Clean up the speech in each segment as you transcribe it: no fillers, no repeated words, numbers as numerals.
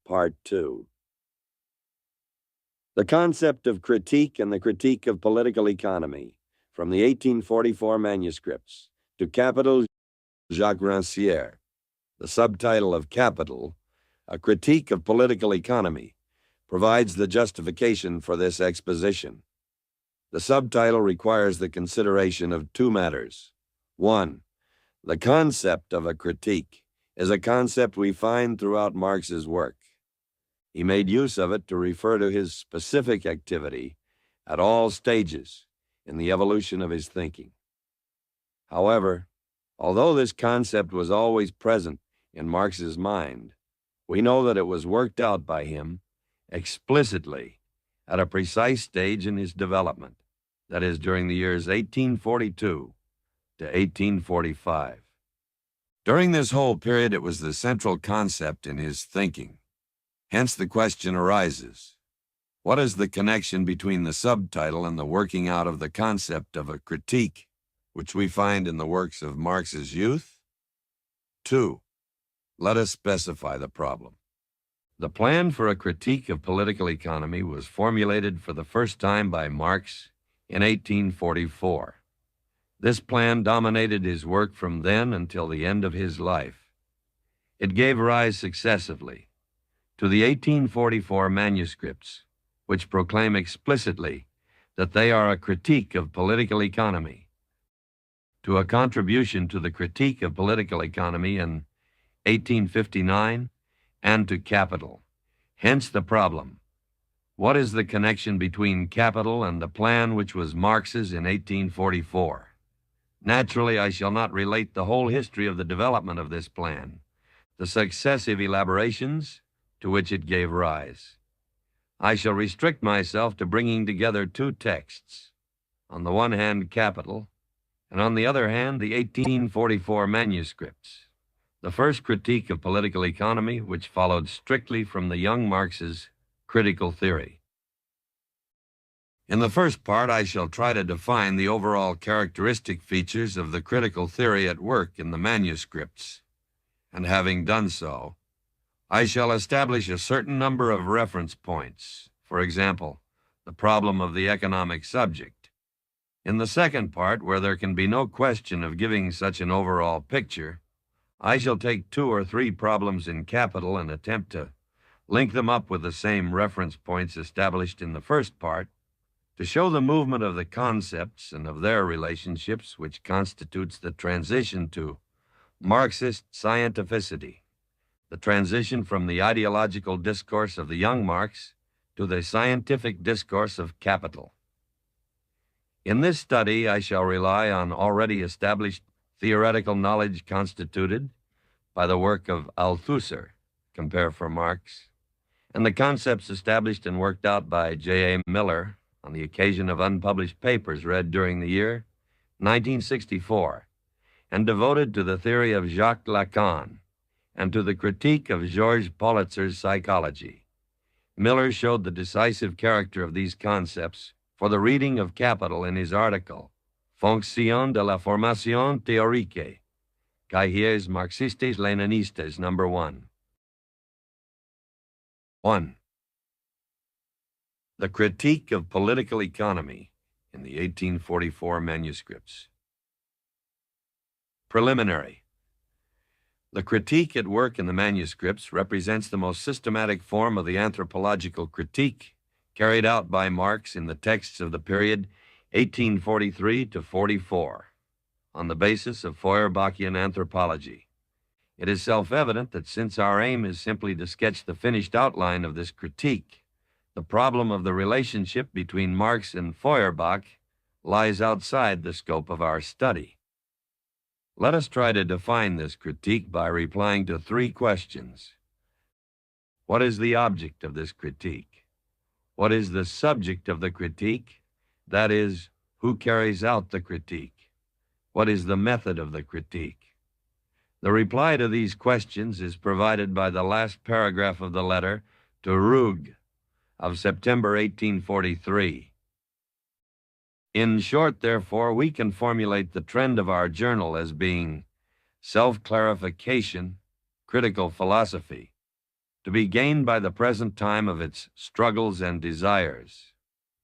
Part 2. The Concept of Critique and the Critique of Political Economy, from the 1844 manuscripts, to Capital, Jacques Rancière. The subtitle of Capital, A Critique of Political Economy, provides the justification for this exposition. The subtitle requires the consideration of two matters. 1. The concept of a critique is a concept we find throughout Marx's work. He made use of it to refer to his specific activity at all stages in the evolution of his thinking. However, although this concept was always present in Marx's mind, we know that it was worked out by him explicitly at a precise stage in his development, that is, during the years 1842 to 1845. During this whole period, it was the central concept in his thinking. Hence the question arises, what is the connection between the subtitle and the working out of the concept of a critique, which we find in the works of Marx's youth? 2. Let us specify the problem. The plan for a critique of political economy was formulated for the first time by Marx in 1844. This plan dominated his work from then until the end of his life. It gave rise successively to the 1844 manuscripts, which proclaim explicitly that they are a critique of political economy, to a contribution to the critique of political economy in 1859, and to Capital. Hence the problem. What is the connection between Capital and the plan which was Marx's in 1844? Naturally, I shall not relate the whole history of the development of this plan, the successive elaborations to which it gave rise. I shall restrict myself to bringing together two texts. On the one hand, Capital, and on the other hand, the 1844 manuscripts. The first critique of political economy, which followed strictly from the young Marx's critical theory. In the first part, I shall try to define the overall characteristic features of the critical theory at work in the manuscripts, and having done so, I shall establish a certain number of reference points, for example, the problem of the economic subject. In the second part, where there can be no question of giving such an overall picture, I shall take 2 or 3 problems in Capital and attempt to link them up with the same reference points established in the first part to show the movement of the concepts and of their relationships which constitutes the transition to Marxist scientificity, the transition from the ideological discourse of the young Marx to the scientific discourse of Capital. In this study, I shall rely on already established theoretical knowledge constituted by the work of Althusser, compare for Marx, and the concepts established and worked out by J.A. Miller on the occasion of unpublished papers read during the year 1964, and devoted to the theory of Jacques Lacan and to the critique of Georges Politzer's psychology. Miller showed the decisive character of these concepts for the reading of Capital in his article, Fonction de la Formation Théorique, Cahiers Marxistes-Leninistes, No. 1. 1. The Critique of Political Economy in the 1844 manuscripts. Preliminary. The critique at work in the manuscripts represents the most systematic form of the anthropological critique carried out by Marx in the texts of the period 1843 to 44, on the basis of Feuerbachian anthropology. It is self-evident that since our aim is simply to sketch the finished outline of this critique, the problem of the relationship between Marx and Feuerbach lies outside the scope of our study. Let us try to define this critique by replying to 3 questions. What is the object of this critique? What is the subject of the critique? That is, who carries out the critique? What is the method of the critique? The reply to these questions is provided by the last paragraph of the letter to Rugg of September 1843. In short, therefore, we can formulate the trend of our journal as being self-clarification, critical philosophy, to be gained by the present time of its struggles and desires.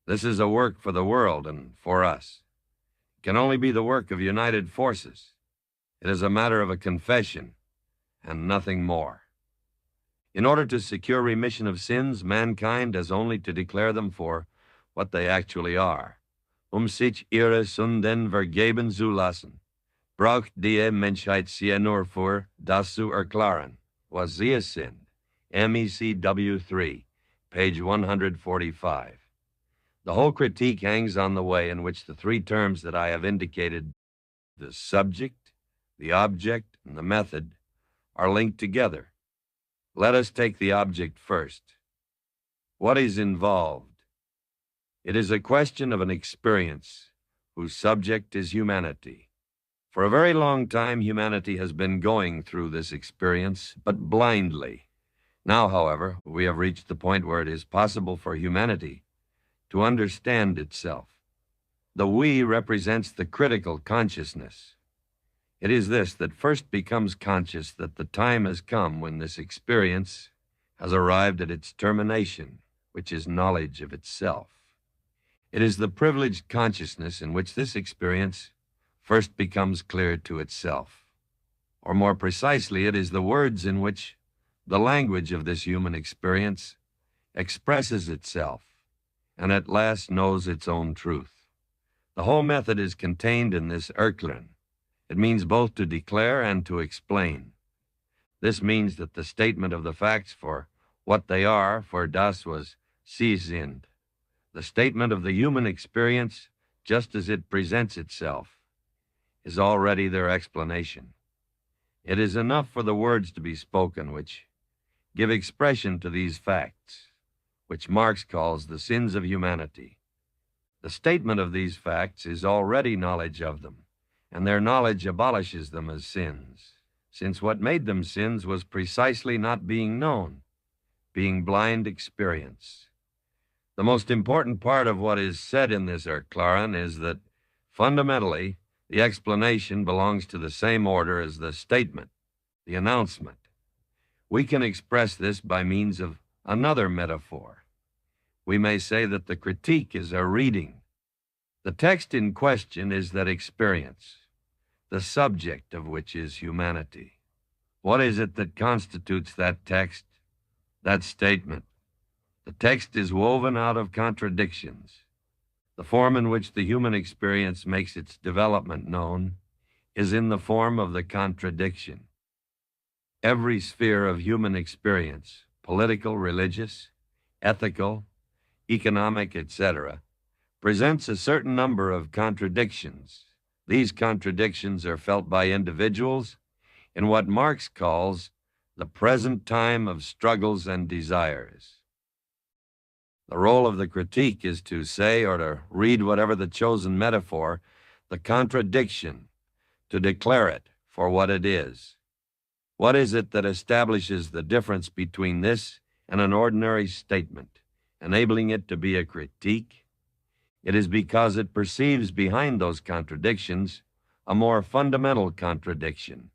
This is a work for the world and for us. It can only be the work of united forces. It is a matter of a confession and nothing more. In order to secure remission of sins, mankind has only to declare them for what they actually are. Sich ihre Sünden vergeben zu lassen, braucht die Menschheit sie nur für das zu erklären, was sie sind. MECW 3, page 145. The whole critique hangs on the way in which the three terms that I have indicated, the subject, the object, and the method, are linked together. Let us take the object first. What is involved? It is a question of an experience whose subject is humanity. For a very long time, humanity has been going through this experience, but blindly. Now, however, we have reached the point where it is possible for humanity to understand itself. The we represents the critical consciousness. It is this that first becomes conscious that the time has come when this experience has arrived at its termination, which is knowledge of itself. It is the privileged consciousness in which this experience first becomes clear to itself. Or more precisely, it is the words in which the language of this human experience expresses itself and at last knows its own truth. The whole method is contained in this erklären. It means both to declare and to explain. This means that the statement of the facts for what they are, for das was sie sind, the statement of the human experience just as it presents itself, is already their explanation. It is enough for the words to be spoken which give expression to these facts, which Marx calls the sins of humanity. The statement of these facts is already knowledge of them, and their knowledge abolishes them as sins, since what made them sins was precisely not being known, being blind experience. The most important part of what is said in this erklären is that, fundamentally, the explanation belongs to the same order as the statement, the announcement. We can express this by means of another metaphor. We may say that the critique is a reading. The text in question is that experience, the subject of which is humanity. What is it that constitutes that text, that statement? The text is woven out of contradictions. The form in which the human experience makes its development known is in the form of the contradiction. Every sphere of human experience, political, religious, ethical, economic, etc., presents a certain number of contradictions. These contradictions are felt by individuals in what Marx calls the present time of struggles and desires. The role of the critique is to say, or to read whatever the chosen metaphor, the contradiction, to declare it for what it is. What is it that establishes the difference between this and an ordinary statement, enabling it to be a critique? It is because it perceives behind those contradictions a more fundamental contradiction,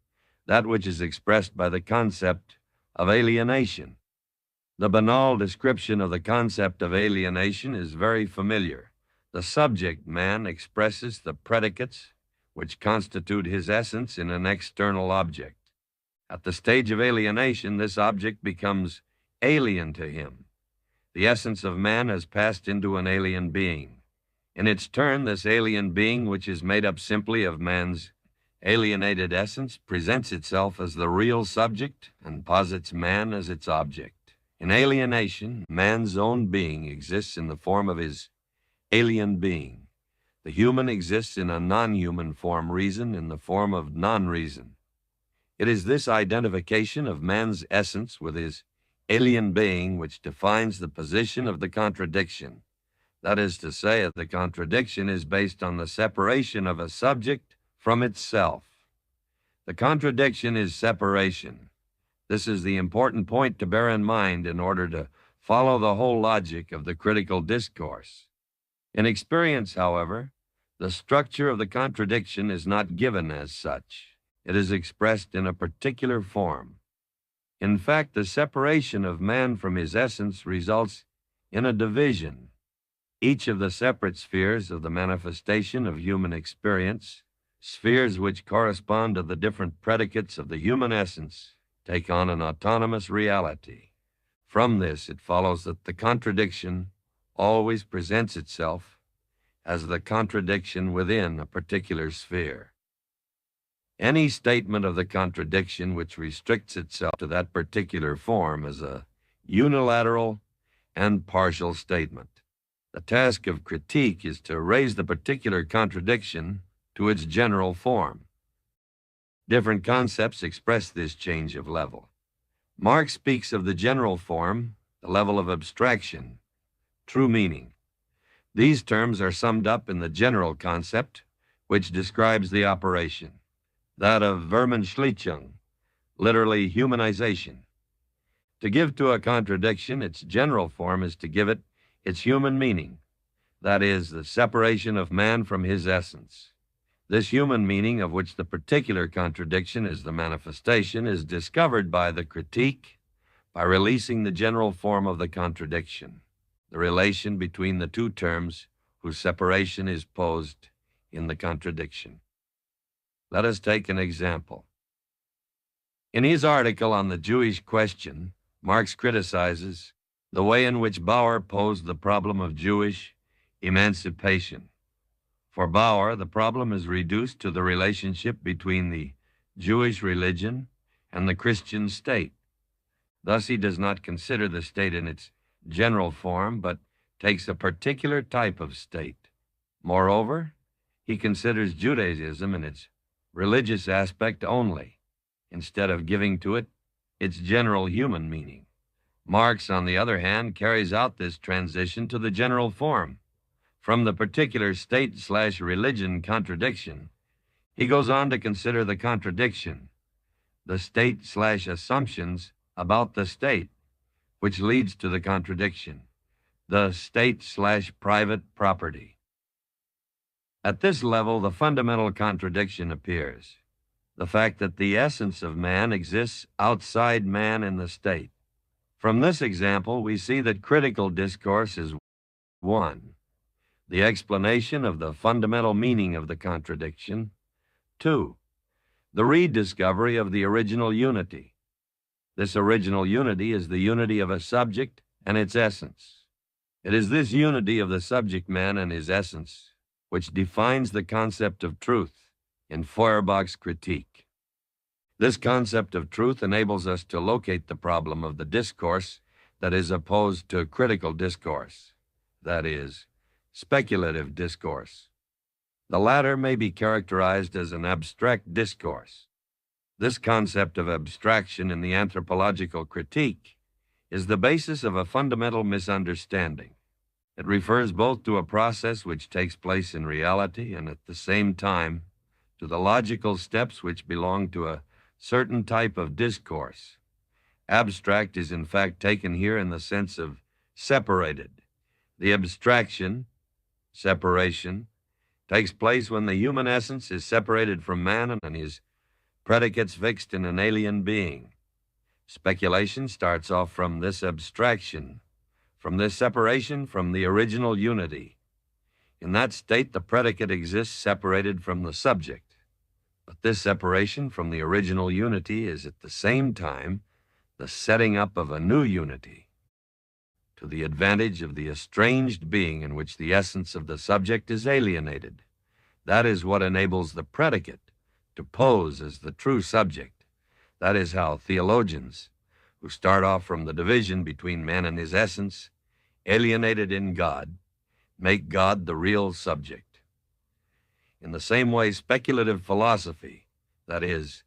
that which is expressed by the concept of alienation. The banal description of the concept of alienation is very familiar. The subject, man, expresses the predicates which constitute his essence in an external object. At the stage of alienation, this object becomes alien to him. The essence of man has passed into an alien being. In its turn, this alien being, which is made up simply of man's alienated essence, presents itself as the real subject and posits man as its object. In alienation, man's own being exists in the form of his alien being. The human exists in a non-human form, reason in the form of non-reason. It is this identification of man's essence with his alien being which defines the position of the contradiction. That is to say, the contradiction is based on the separation of a subject from itself. The contradiction is separation. This is the important point to bear in mind in order to follow the whole logic of the critical discourse. In experience, however, the structure of the contradiction is not given as such. It is expressed in a particular form. In fact, the separation of man from his essence results in a division. Each of the separate spheres of the manifestation of human experience, spheres which correspond to the different predicates of the human essence, take on an autonomous reality. From this, it follows that the contradiction always presents itself as the contradiction within a particular sphere. Any statement of the contradiction which restricts itself to that particular form is a unilateral and partial statement. The task of critique is to raise the particular contradiction to its general form. Different concepts express this change of level. Marx speaks of the general form, the level of abstraction, true meaning. These terms are summed up in the general concept, which describes the operation, that of Vermenschlichung, literally humanization. To give to a contradiction its general form is to give it its human meaning, that is, the separation of man from his essence. This human meaning, of which the particular contradiction is the manifestation, is discovered by the critique by releasing the general form of the contradiction, the relation between the two terms whose separation is posed in the contradiction. Let us take an example. In his article on the Jewish question, Marx criticizes the way in which Bauer posed the problem of Jewish emancipation. For Bauer, the problem is reduced to the relationship between the Jewish religion and the Christian state. Thus, he does not consider the state in its general form, but takes a particular type of state. Moreover, he considers Judaism in its religious aspect only, instead of giving to it its general human meaning. Marx, on the other hand, carries out this transition to the general form. From the particular state/religion contradiction, he goes on to consider the contradiction, the state/assumptions about the state, which leads to the contradiction, the state/private property. At this level, the fundamental contradiction appears, the fact that the essence of man exists outside man in the state. From this example, we see that critical discourse is 1. The explanation of the fundamental meaning of the contradiction. 2. The rediscovery of the original unity. This original unity is the unity of a subject and its essence. It is this unity of the subject man and his essence which defines the concept of truth in Feuerbach's critique. This concept of truth enables us to locate the problem of the discourse that is opposed to critical discourse, that is, speculative discourse. The latter may be characterized as an abstract discourse. This concept of abstraction in the anthropological critique is the basis of a fundamental misunderstanding. It refers both to a process which takes place in reality and at the same time to the logical steps which belong to a certain type of discourse. Abstract is in fact taken here in the sense of separated. The abstraction, separation, takes place when the human essence is separated from man and his predicates fixed in an alien being. Speculation starts off from this abstraction, from this separation from the original unity. In that state, the predicate exists separated from the subject. But this separation from the original unity is at the same time the setting up of a new unity, to the advantage of the estranged being in which the essence of the subject is alienated. That is what enables the predicate to pose as the true subject. That is how theologians, who start off from the division between man and his essence, alienated in God, make God the real subject. In the same way, speculative philosophy, that is,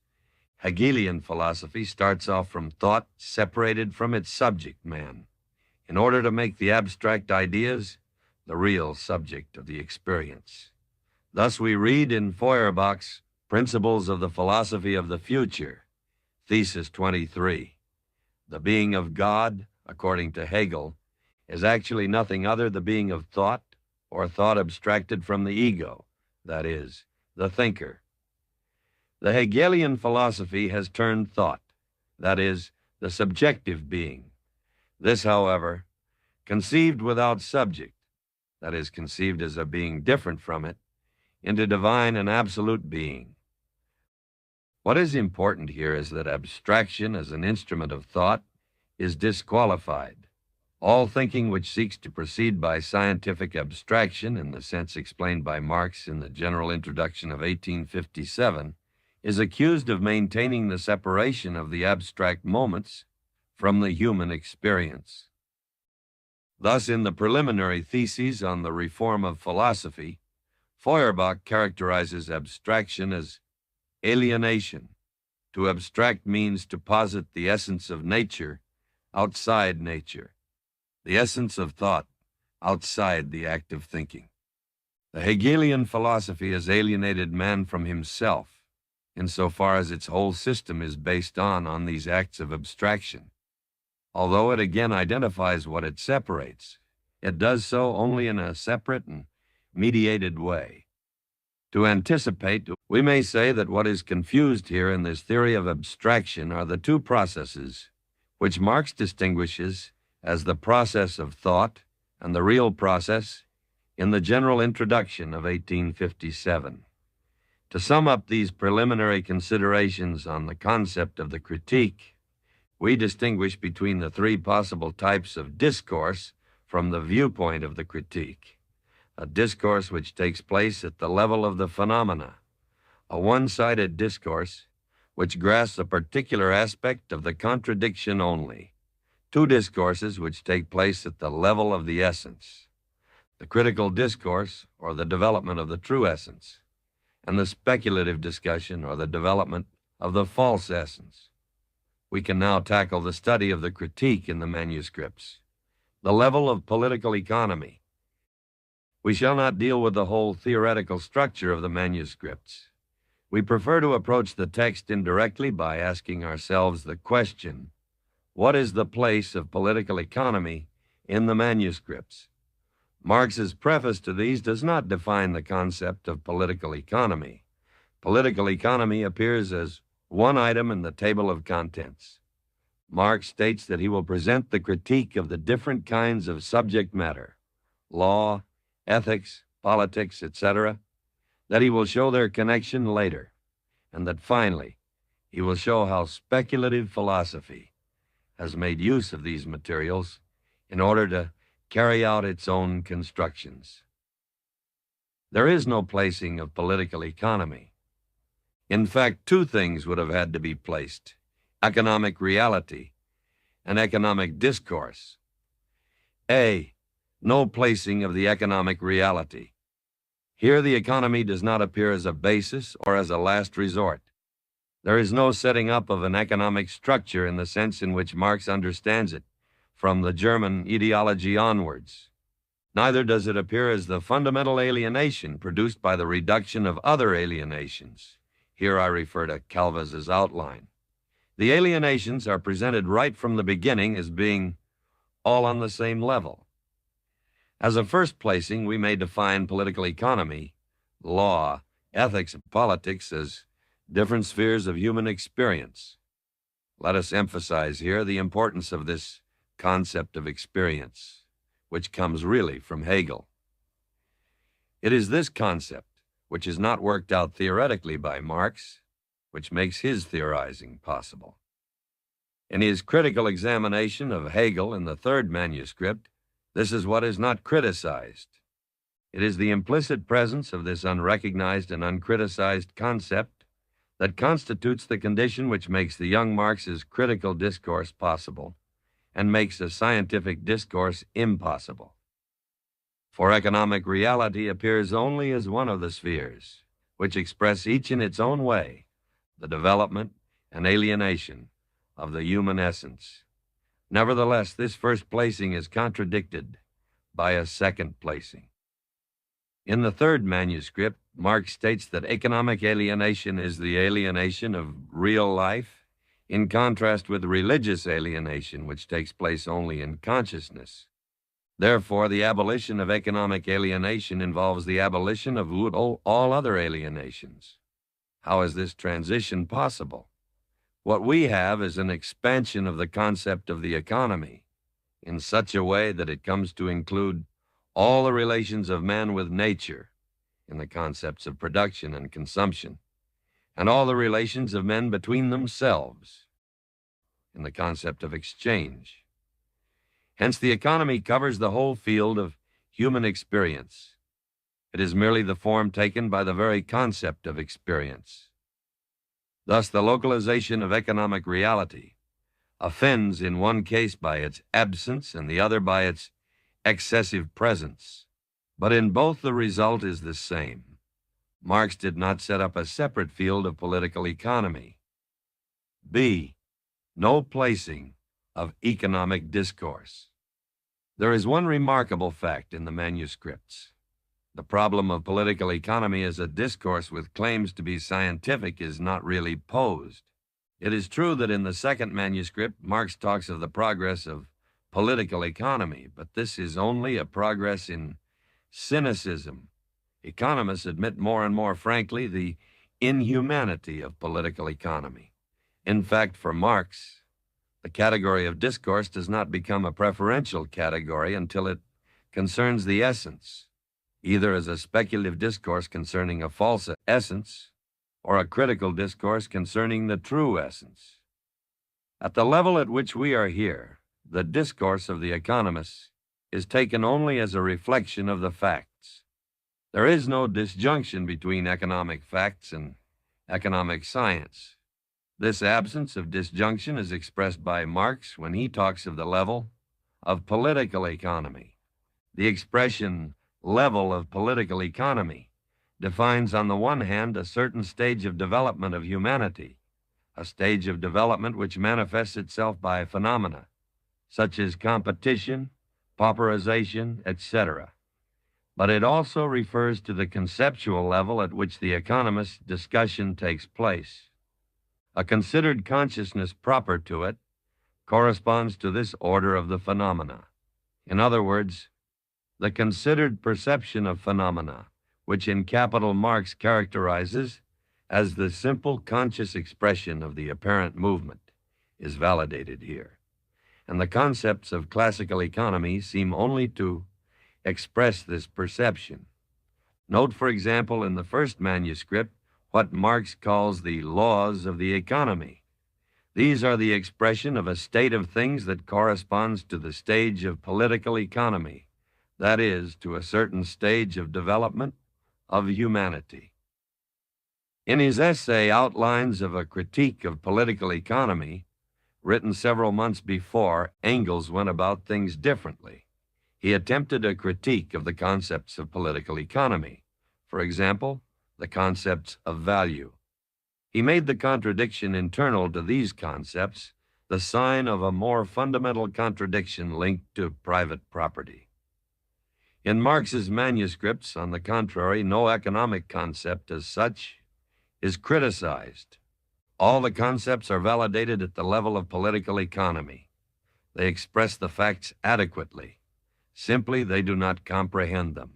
Hegelian philosophy, starts off from thought separated from its subject, man, in order to make the abstract ideas the real subject of the experience. Thus we read in Feuerbach's Principles of the Philosophy of the Future, Thesis 23, the being of God, according to Hegel, is actually nothing other the being of thought, or thought abstracted from the ego, that is, the thinker. The Hegelian philosophy has turned thought, that is, the subjective being. This, however, conceived without subject, that is, conceived as a being different from it, into divine and absolute being. What is important here is that abstraction as an instrument of thought is disqualified. All thinking which seeks to proceed by scientific abstraction, in the sense explained by Marx in the General Introduction of 1857, is accused of maintaining the separation of the abstract moments from the human experience. Thus, in the preliminary theses on the reform of philosophy, Feuerbach characterizes abstraction as alienation. To abstract means to posit the essence of nature outside nature, the essence of thought outside the act of thinking. The Hegelian philosophy has alienated man from himself, insofar as its whole system is based on these acts of abstraction. Although it again identifies what it separates, it does so only in a separate and mediated way. To anticipate, we may say that what is confused here in this theory of abstraction are the two processes which Marx distinguishes as the process of thought and the real process in the General Introduction of 1857. To sum up these preliminary considerations on the concept of the critique, we distinguish between the three possible types of discourse from the viewpoint of the critique. A discourse which takes place at the level of the phenomena, a one-sided discourse which grasps a particular aspect of the contradiction only, two discourses which take place at the level of the essence, the critical discourse, or the development of the true essence, and the speculative discussion, or the development of the false essence. We can now tackle the study of the critique in the manuscripts. The level of political economy. We shall not deal with the whole theoretical structure of the manuscripts. We prefer to approach the text indirectly by asking ourselves the question, what is the place of political economy in the manuscripts? Marx's preface to these does not define the concept of political economy. Political economy appears as one item in the table of contents. Marx states that he will present the critique of the different kinds of subject matter, law, ethics, politics, etc., that he will show their connection later, and that finally he will show how speculative philosophy has made use of these materials in order to carry out its own constructions. There is no placing of political economy. In fact, two things would have had to be placed: economic reality and economic discourse. A. No placing of the economic reality. Here the economy does not appear as a basis or as a last resort. There is no setting up of an economic structure in the sense in which Marx understands it from the German ideology onwards. Neither does it appear as the fundamental alienation produced by the reduction of other alienations. Here I refer to Calvas's outline. The alienations are presented right from the beginning as being all on the same level. As a first placing, we may define political economy, law, ethics, and politics as different spheres of human experience. Let us emphasize here the importance of this concept of experience, which comes really from Hegel. It is this concept, which is not worked out theoretically by Marx, which makes his theorizing possible. In his critical examination of Hegel in the third manuscript, this is what is not criticized. It is the implicit presence of this unrecognized and uncriticized concept that constitutes the condition which makes the young Marx's critical discourse possible and makes a scientific discourse impossible. For economic reality appears only as one of the spheres, which express each in its own way the development and alienation of the human essence. Nevertheless, this first placing is contradicted by a second placing. In the third manuscript, Marx states that economic alienation is the alienation of real life, in contrast with religious alienation, which takes place only in consciousness. Therefore, the abolition of economic alienation involves the abolition of all other alienations. How is this transition possible? What we have is an expansion of the concept of the economy in such a way that it comes to include all the relations of man with nature in the concepts of production and consumption, and all the relations of men between themselves in the concept of exchange. Hence, the economy covers the whole field of human experience. It is merely the form taken by the very concept of experience. Thus, the localization of economic reality offends in one case by its absence and the other by its excessive presence. But in both the result is the same. Marx did not set up a separate field of political economy. B. No placing of economic discourse. There is one remarkable fact in the manuscripts. The problem of political economy as a discourse with claims to be scientific is not really posed. It is true that in the second manuscript, Marx talks of the progress of political economy, but this is only a progress in cynicism. Economists admit more and more frankly the inhumanity of political economy. In fact, for Marx, the category of discourse does not become a preferential category until it concerns the essence, either as a speculative discourse concerning a false essence or a critical discourse concerning the true essence. At the level at which we are here, the discourse of the economists is taken only as a reflection of the facts. There is no disjunction between economic facts and economic science. This absence of disjunction is expressed by Marx when he talks of the level of political economy. The expression level of political economy defines on the one hand a certain stage of development of humanity, a stage of development which manifests itself by phenomena such as competition, pauperization, etc. But it also refers to the conceptual level at which the economist's discussion takes place. A considered consciousness proper to it corresponds to this order of the phenomena. In other words, the considered perception of phenomena, which in capital Marx characterizes as the simple conscious expression of the apparent movement, is validated here. And the concepts of classical economy seem only to express this perception. Note, for example, in the first manuscript, what Marx calls the laws of the economy. These are the expression of a state of things that corresponds to the stage of political economy, that is, to a certain stage of development of humanity. In his essay, Outlines of a Critique of Political Economy, written several months before, Engels went about things differently. He attempted a critique of the concepts of political economy. For example, the concepts of value. He made the contradiction internal to these concepts the sign of a more fundamental contradiction linked to private property. In Marx's manuscripts, on the contrary, no economic concept as such is criticized. All the concepts are validated at the level of political economy. They express the facts adequately. Simply, they do not comprehend them.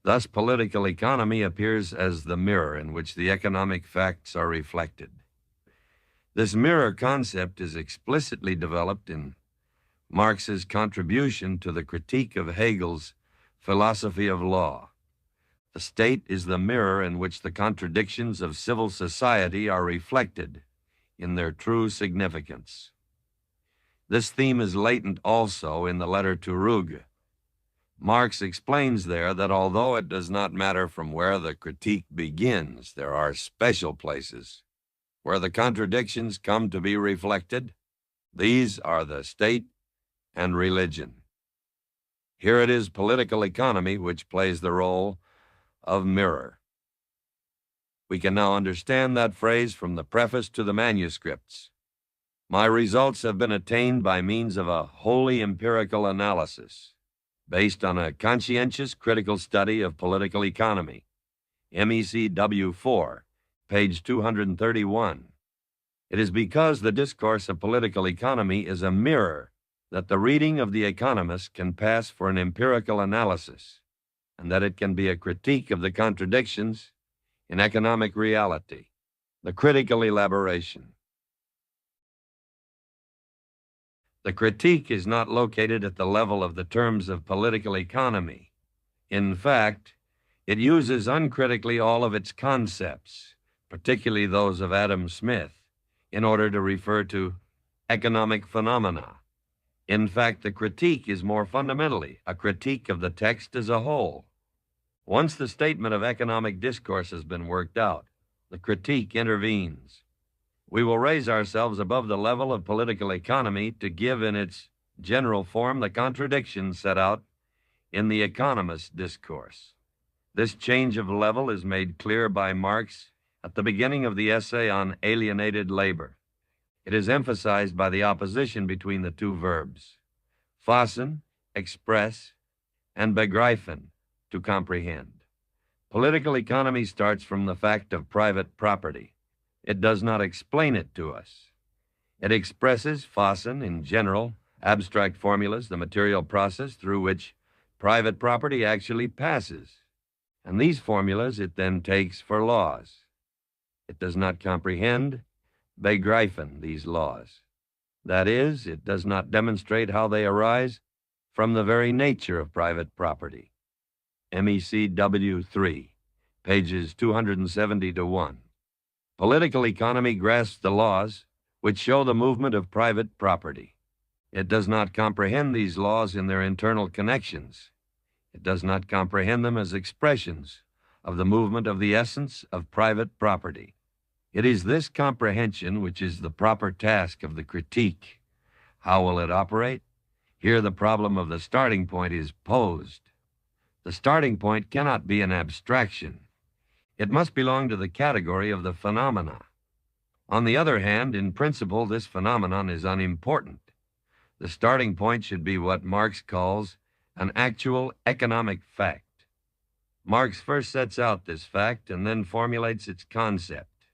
Thus, political economy appears as the mirror in which the economic facts are reflected. This mirror concept is explicitly developed in Marx's contribution to the critique of Hegel's philosophy of law. The state is the mirror in which the contradictions of civil society are reflected in their true significance. This theme is latent also in the letter to Ruge. Marx explains there that although it does not matter from where the critique begins, there are special places where the contradictions come to be reflected. These are the state and religion. Here it is political economy which plays the role of mirror. We can now understand that phrase from the preface to the manuscripts. My results have been attained by means of a wholly empirical analysis, based on a conscientious critical study of political economy. MECW 4, page 231. It is because the discourse of political economy is a mirror that the reading of the economist can pass for an empirical analysis, and that it can be a critique of the contradictions in economic reality. The critical elaboration. The critique is not located at the level of the terms of political economy. In fact, it uses uncritically all of its concepts, particularly those of Adam Smith, in order to refer to economic phenomena. In fact, the critique is more fundamentally a critique of the text as a whole. Once the statement of economic discourse has been worked out, the critique intervenes. We will raise ourselves above the level of political economy to give in its general form the contradictions set out in the economist's discourse. This change of level is made clear by Marx at the beginning of the essay on alienated labor. It is emphasized by the opposition between the two verbs, fassen, express, and begreifen, to comprehend. Political economy starts from the fact of private property. It does not explain it to us. It expresses, fassen, in general, abstract formulas, the material process through which private property actually passes. And these formulas it then takes for laws. It does not comprehend, begreifen, these laws. That is, it does not demonstrate how they arise from the very nature of private property. MECW 3, pages 270 to 1. Political economy grasps the laws which show the movement of private property. It does not comprehend these laws in their internal connections. It does not comprehend them as expressions of the movement of the essence of private property. It is this comprehension which is the proper task of the critique. How will it operate? Here the problem of the starting point is posed. The starting point cannot be an abstraction. It must belong to the category of the phenomena. On the other hand, in principle, this phenomenon is unimportant. The starting point should be what Marx calls an actual economic fact. Marx first sets out this fact and then formulates its concept.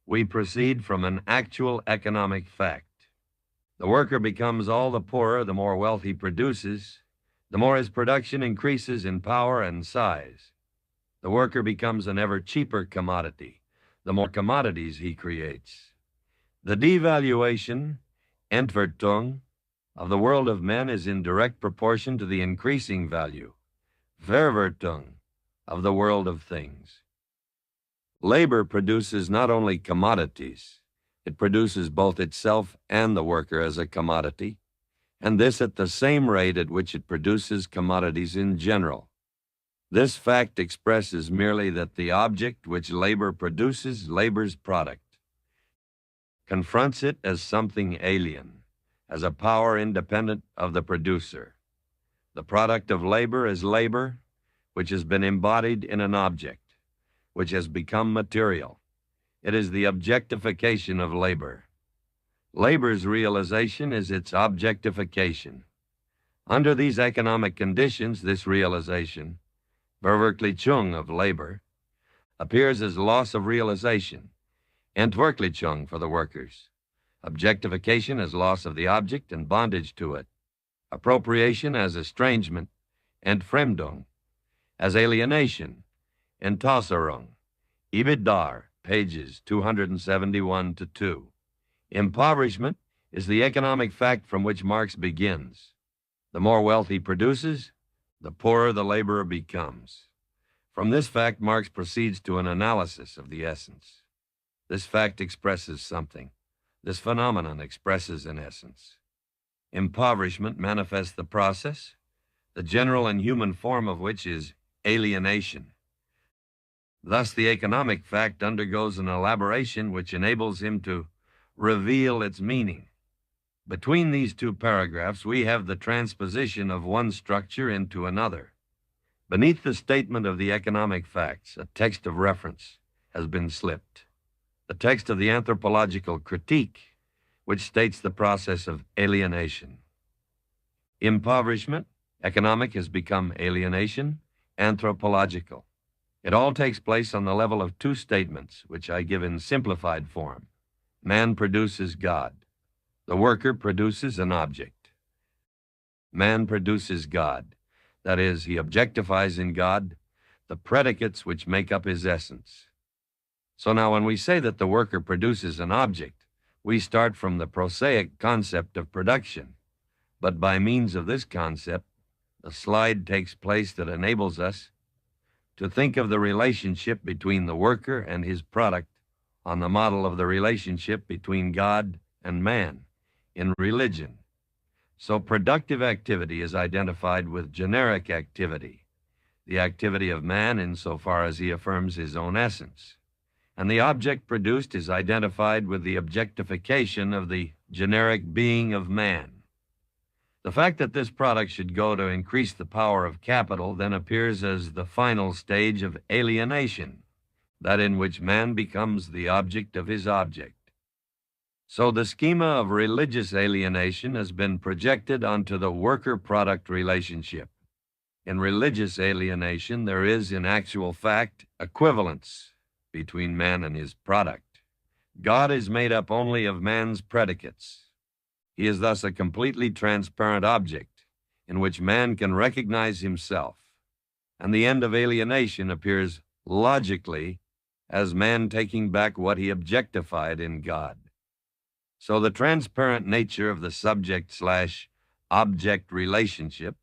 We proceed from an actual economic fact. The worker becomes all the poorer the more wealth he produces, the more his production increases in power and size. The worker becomes an ever cheaper commodity, the more commodities he creates. The devaluation, Entwertung, of the world of men is in direct proportion to the increasing value, Verwertung, of the world of things. Labor produces not only commodities, it produces both itself and the worker as a commodity, and this at the same rate at which it produces commodities in general. This fact expresses merely that the object which labor produces, labor's product, confronts it as something alien, as a power independent of the producer. The product of labor is labor, which has been embodied in an object, which has become material. It is the objectification of labor. Labor's realization is its objectification. Under these economic conditions, this realization, Verwirklichung of labor, appears as loss of realization, Entwerklichung for the workers, objectification as loss of the object and bondage to it, appropriation as estrangement, Entfremdung, as alienation, Entäußerung, Ibidar, pages 271 to 2. Impoverishment is the economic fact from which Marx begins. The more wealth he produces, the poorer the laborer becomes. From this fact, Marx proceeds to an analysis of the essence. This fact expresses something. This phenomenon expresses an essence. Impoverishment manifests the process, the general and human form of which is alienation. Thus, the economic fact undergoes an elaboration which enables him to reveal its meaning. Between these two paragraphs, we have the transposition of one structure into another. Beneath the statement of the economic facts, a text of reference has been slipped. The text of the anthropological critique, which states the process of alienation. Impoverishment, economic, has become alienation, anthropological. It all takes place on the level of two statements, which I give in simplified form. Man produces God. The worker produces an object. Man produces God. That is, he objectifies in God the predicates which make up his essence. So now when we say that the worker produces an object, we start from the prosaic concept of production. But by means of this concept, the slide takes place that enables us to think of the relationship between the worker and his product on the model of the relationship between God and man in religion. So productive activity is identified with generic activity, the activity of man insofar as he affirms his own essence. And the object produced is identified with the objectification of the generic being of man. The fact that this product should go to increase the power of capital then appears as the final stage of alienation, that in which man becomes the object of his object. So the schema of religious alienation has been projected onto the worker-product relationship. In religious alienation, there is, in actual fact, equivalence between man and his product. God is made up only of man's predicates. He is thus a completely transparent object in which man can recognize himself, and the end of alienation appears logically as man taking back what he objectified in God. So the transparent nature of the subject/object relationship,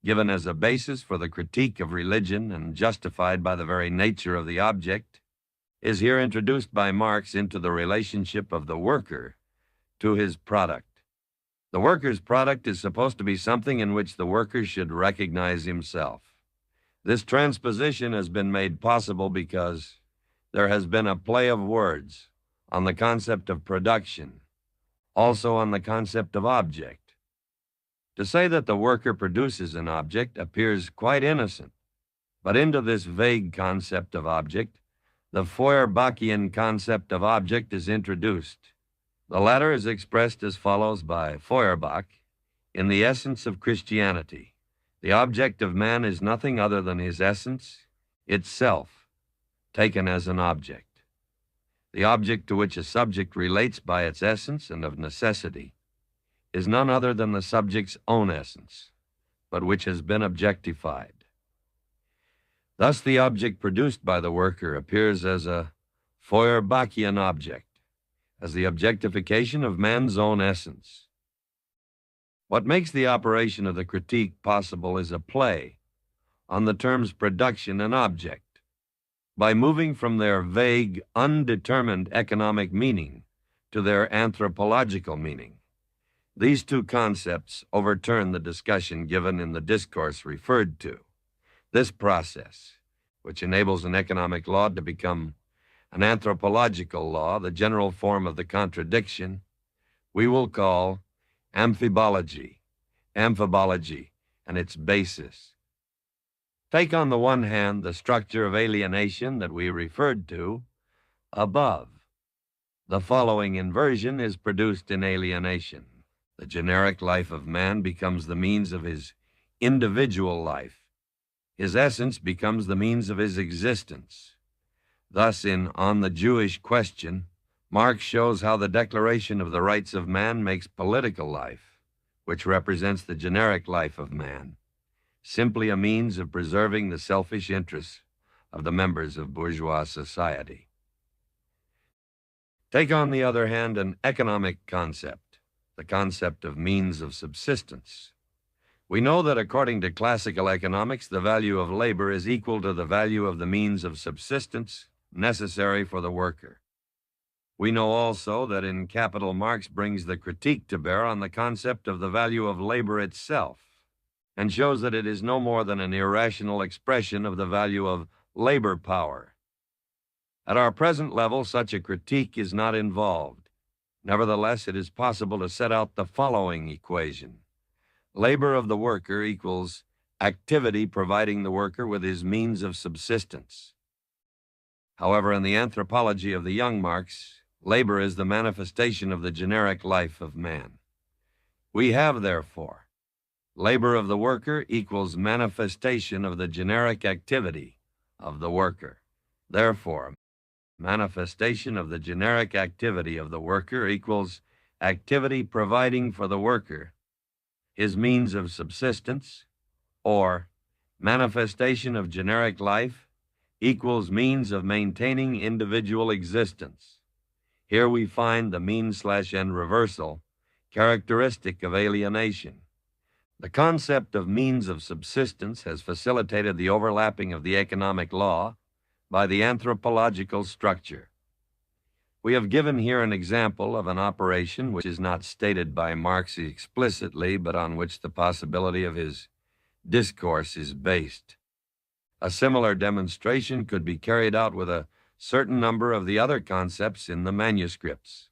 given as a basis for the critique of religion and justified by the very nature of the object, is here introduced by Marx into the relationship of the worker to his product. The worker's product is supposed to be something in which the worker should recognize himself. This transposition has been made possible because there has been a play of words on the concept of production, also on the concept of object. To say that the worker produces an object appears quite innocent, but into this vague concept of object, the Feuerbachian concept of object is introduced. The latter is expressed as follows by Feuerbach: in the essence of Christianity, the object of man is nothing other than his essence, itself, taken as an object. The object to which a subject relates by its essence and of necessity is none other than the subject's own essence, but which has been objectified. Thus the object produced by the worker appears as a Feuerbachian object, as the objectification of man's own essence. What makes the operation of the critique possible is a play on the terms production and object. By moving from their vague, undetermined economic meaning to their anthropological meaning, these two concepts overturn the discussion given in the discourse referred to. This process, which enables an economic law to become an anthropological law, the general form of the contradiction, we will call amphibology, and its basis. Take on the one hand the structure of alienation that we referred to above. The following inversion is produced in alienation. The generic life of man becomes the means of his individual life. His essence becomes the means of his existence. Thus, in On the Jewish Question, Marx shows how the declaration of the rights of man makes political life, which represents the generic life of man, simply a means of preserving the selfish interests of the members of bourgeois society. Take, on the other hand, an economic concept, the concept of means of subsistence. We know that according to classical economics, the value of labor is equal to the value of the means of subsistence necessary for the worker. We know also that in Capital, Marx brings the critique to bear on the concept of the value of labor itself, and shows that it is no more than an irrational expression of the value of labor power. At our present level, such a critique is not involved. Nevertheless, it is possible to set out the following equation. Labor of the worker equals activity providing the worker with his means of subsistence. However, in the anthropology of the young Marx, labor is the manifestation of the generic life of man. We have, therefore, labor of the worker equals manifestation of the generic activity of the worker. Therefore, manifestation of the generic activity of the worker equals activity providing for the worker his means of subsistence, or manifestation of generic life equals means of maintaining individual existence. Here we find the mean/end reversal characteristic of alienation. The concept of means of subsistence has facilitated the overlapping of the economic law by the anthropological structure. We have given here an example of an operation which is not stated by Marx explicitly, but on which the possibility of his discourse is based. A similar demonstration could be carried out with a certain number of the other concepts in the manuscripts.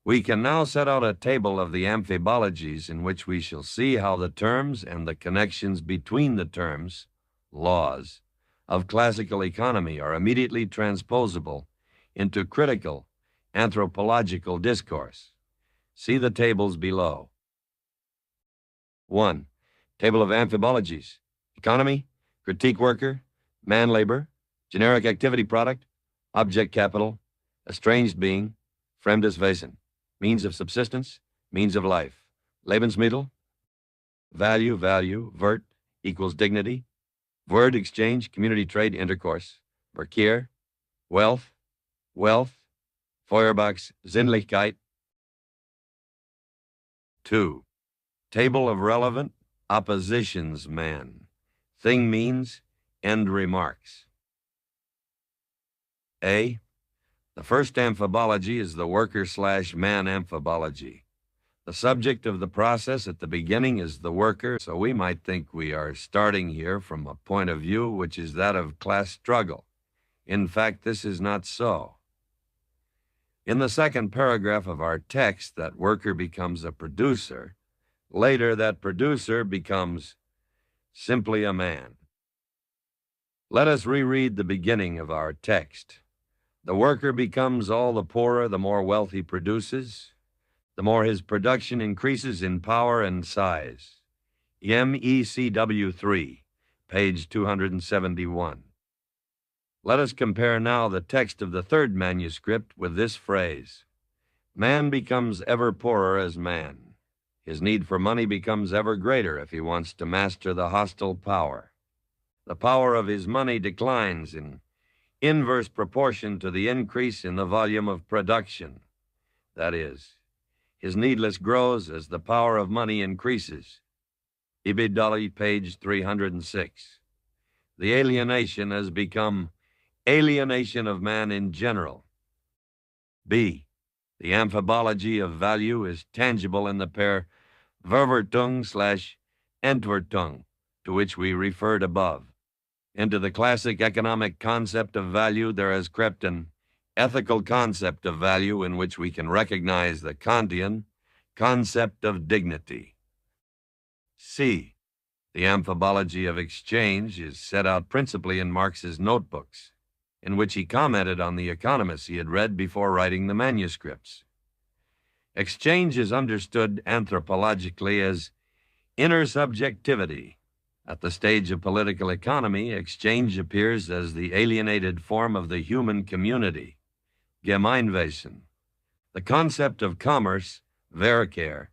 We can now set out a table of the amphibologies in which we shall see how the terms and the connections between the terms, laws, of classical economy are immediately transposable into critical anthropological discourse. See the tables below. 1. Table of amphibologies. Economy, critique worker, man labor, generic activity product, object capital, estranged being, Fremdeswesen, means of subsistence, means of life, Lebensmittel, value, Wert equals dignity, word exchange, community trade, intercourse, Verkehr, wealth, Feuerbach's Sinnlichkeit. 2. Table of relevant oppositions man. Thing means, end remarks. A. The first amphibology is the worker/man amphibology. The subject of the process at the beginning is the worker, so we might think we are starting here from a point of view which is that of class struggle. In fact, this is not so. In the second paragraph of our text, that worker becomes a producer. Later, that producer becomes simply a man. Let us reread the beginning of our text. The worker becomes all the poorer the more wealth he produces, the more his production increases in power and size. MECW 3, page 271. Let us compare now the text of the third manuscript with this phrase. Man becomes ever poorer as man. His need for money becomes ever greater if he wants to master the hostile power. The power of his money declines in inverse proportion to the increase in the volume of production. That is, his needless grows as the power of money increases. Ibidali, page 306. The alienation has become alienation of man in general. B. The amphibology of value is tangible in the pair Verwertung/Entwertung, to which we referred above. Into the classic economic concept of value, there has crept an ethical concept of value in which we can recognize the Kantian concept of dignity. C. The amphibology of exchange is set out principally in Marx's notebooks, in which he commented on the economists he had read before writing the manuscripts. Exchange is understood anthropologically as inner subjectivity. At the stage of political economy, exchange appears as the alienated form of the human community, Gemeinwesen. The concept of commerce, Verkehr,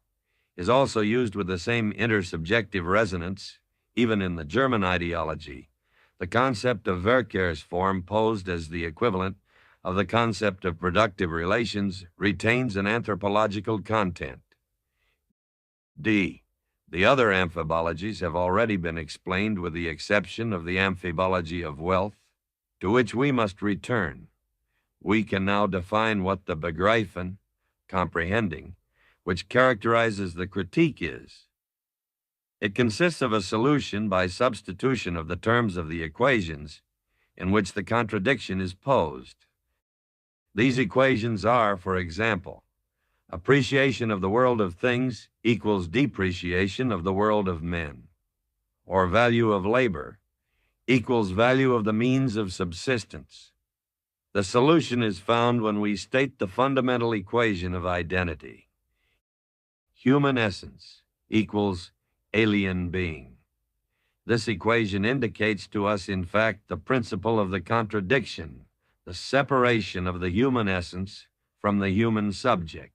is also used with the same intersubjective resonance, even in the German ideology. The concept of Verkehr's form, posed as the equivalent of the concept of productive relations, retains an anthropological content. D. The other amphibologies have already been explained with the exception of the amphibology of wealth, to which we must return. We can now define what the begreifen, comprehending, which characterizes the critique is. It consists of a solution by substitution of the terms of the equations in which the contradiction is posed. These equations are, for example, appreciation of the world of things equals depreciation of the world of men, or value of labor equals value of the means of subsistence. The solution is found when we state the fundamental equation of identity. Human essence equals alien being. This equation indicates to us, in fact, the principle of the contradiction, the separation of the human essence from the human subject.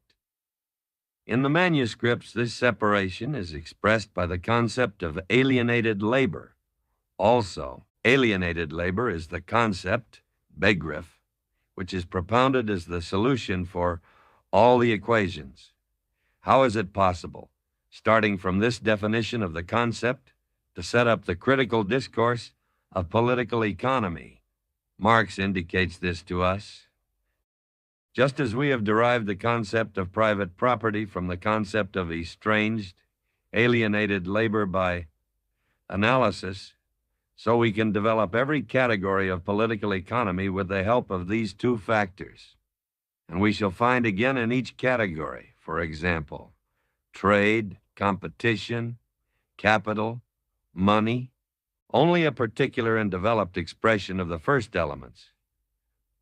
In the manuscripts, this separation is expressed by the concept of alienated labor. Also, alienated labor is the concept, Begriff, which is propounded as the solution for all the equations. How is it possible? starting from this definition of the concept to set up the critical discourse of political economy. Marx indicates this to us. Just as we have derived the concept of private property from the concept of estranged, alienated labor by analysis, so we can develop every category of political economy with the help of these two factors. And we shall find again in each category, for example, trade, competition, capital, money, only a particular and developed expression of the first elements.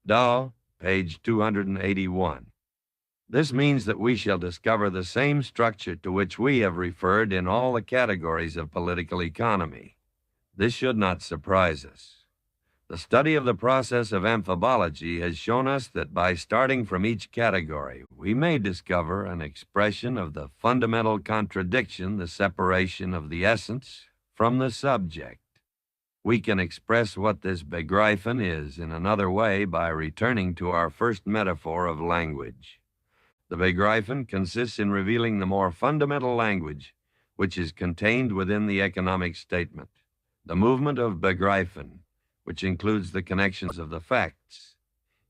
Dow, page 281. This means that we shall discover the same structure to which we have referred in all the categories of political economy. This should not surprise us. The study of the process of amphibology has shown us that by starting from each category, we may discover an expression of the fundamental contradiction, the separation of the essence from the subject. We can express what this begreifen is in another way by returning to our first metaphor of language. The begreifen consists in revealing the more fundamental language which is contained within the economic statement. The movement of begreifen, which includes the connections of the facts,